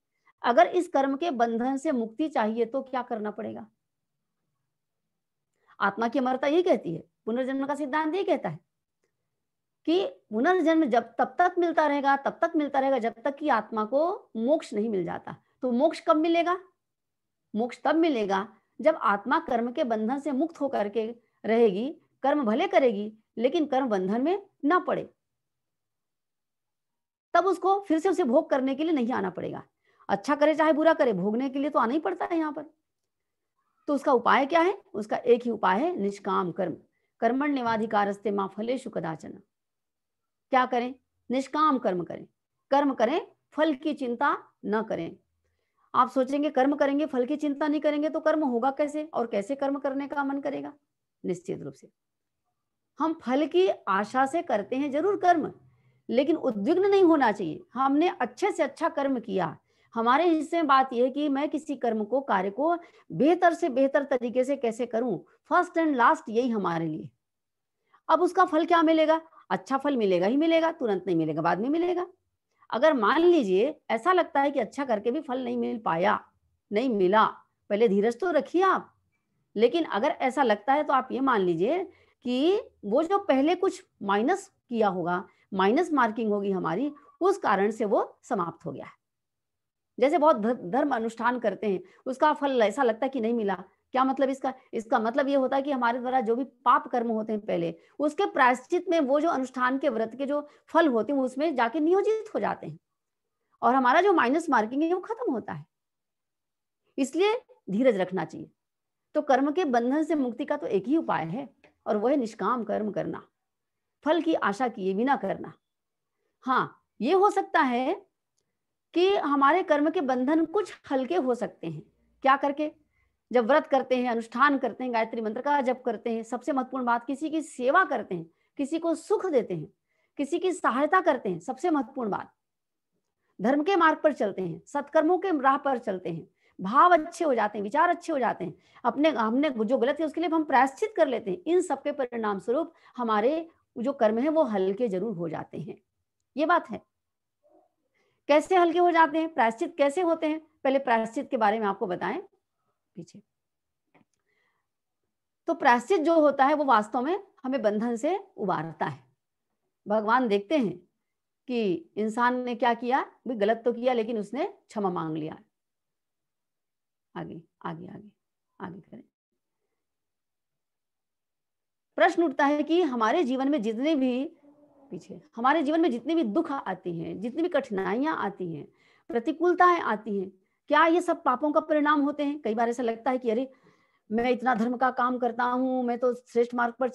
अगर इस कर्म के बंधन से मुक्ति चाहिए तो क्या करना पड़ेगा? आत्मा की अमरता यही कहती है, पुनर्जन्म का सिद्धांत यही कहता है कि पुनर्जन्म जब तब तक मिलता रहेगा, तब तक मिलता रहेगा जब तक कि आत्मा को मोक्ष नहीं मिल जाता। तो मोक्ष कब मिलेगा? मोक्ष तब मिलेगा जब आत्मा कर्म के बंधन से मुक्त होकर के रहेगी, कर्म भले करेगी लेकिन कर्म बंधन में ना पड़े। तब उसको फिर से उसे भोग करने के लिए नहीं आना पड़ेगा। अच्छा करे चाहे बुरा करे, भोगने के लिए तो आना ही पड़ता है यहाँ पर। तो उसका उपाय क्या है? उसका एक ही उपाय है, निष्काम कर्म। कर्मण्येवाधिकारस्ते मा फलेषु कदाचन। क्या करें? निष्काम कर्म करें। कर्म करें, फल की चिंता न करें। आप सोचेंगे कर्म करेंगे फल की चिंता नहीं करेंगे तो कर्म होगा कैसे, और कैसे कर्म करने का मन करेगा? निश्चित रूप से हम फल की आशा से करते हैं जरूर कर्म, लेकिन उद्विग्न नहीं होना चाहिए। हमने अच्छे से अच्छा कर्म किया, हमारे हिस्से में बात यह है कि मैं किसी कर्म को, कार्य को बेहतर से बेहतर तरीके से कैसे करूं, फर्स्ट एंड लास्ट यही हमारे लिए। अब उसका फल क्या मिलेगा? अच्छा फल मिलेगा ही मिलेगा, तुरंत नहीं मिलेगा, बाद में मिलेगा। अगर मान लीजिए ऐसा लगता है कि अच्छा करके भी फल नहीं मिल पाया, नहीं मिला, पहले धीरज तो रखिए आप। लेकिन अगर ऐसा लगता है तो आप ये मान लीजिए कि वो जो पहले कुछ माइनस किया होगा, माइनस मार्किंग होगी हमारी, उस कारण से वो समाप्त हो गया है। जैसे बहुत धर्म अनुष्ठान करते हैं, उसका फल ऐसा लगता है कि नहीं मिला। क्या मतलब इसका? इसका मतलब ये होता है कि हमारे द्वारा जो भी पाप कर्म होते हैं पहले, उसके प्रायश्चित में वो जो अनुष्ठान के व्रत के जो फल होते हैं, उसमें जाके नियोजित हो जाते हैं और हमारा जो माइनस मार्किंग है वो खत्म होता है। इसलिए धीरज रखना चाहिए। तो कर्म के बंधन से मुक्ति का तो एक ही उपाय है और वो है निष्काम कर्म करना, फल की आशा किए बिना करना। हाँ, ये हो सकता है कि हमारे कर्म के बंधन कुछ हल्के हो सकते हैं। क्या करके? जब व्रत करते हैं, अनुष्ठान करते हैं, गायत्री मंत्र का जप करते हैं, सबसे महत्वपूर्ण बात किसी की सेवा करते हैं, किसी को सुख देते हैं, किसी की सहायता करते हैं, सबसे महत्वपूर्ण बात। धर्म के मार्ग पर चलते हैं, सत्कर्मों के राह पर चलते हैं, भाव अच्छे हो जाते हैं, विचार अच्छे हो जाते हैं, अपने हमने जो गलत है उसके लिए हम प्रायश्चित कर लेते हैं। इन सबके परिणाम स्वरूप हमारे जो कर्म है वो हल्के जरूर हो जाते हैं। ये बात है। कैसे हल्के हो जाते हैं? प्रायश्चित कैसे होते हैं? पहले प्रायश्चित के बारे में आपको बताएं पीछे। तो प्रायश्चित जो होता है वो वास्तव में हमें बंधन से उबारता है। भगवान देखते हैं कि इंसान ने क्या किया, भी गलत तो किया लेकिन उसने क्षमा मांग लिया। आगे आगे आगे आगे करें। प्रश्न उठता है कि हमारे जीवन में जितने भी हमारे जीवन में जितने भी दुख आती हैं, जितनी भी कठिनाइयां आती हैं, प्रतिकूलताएं आती हैं, क्या ये सब पापों का परिणाम होते हैं? कई बार ऐसा लगता है कि अरे मैं इतना धर्म का काम करता हूँ, मैं तो श्रेष्ठ मार्ग पर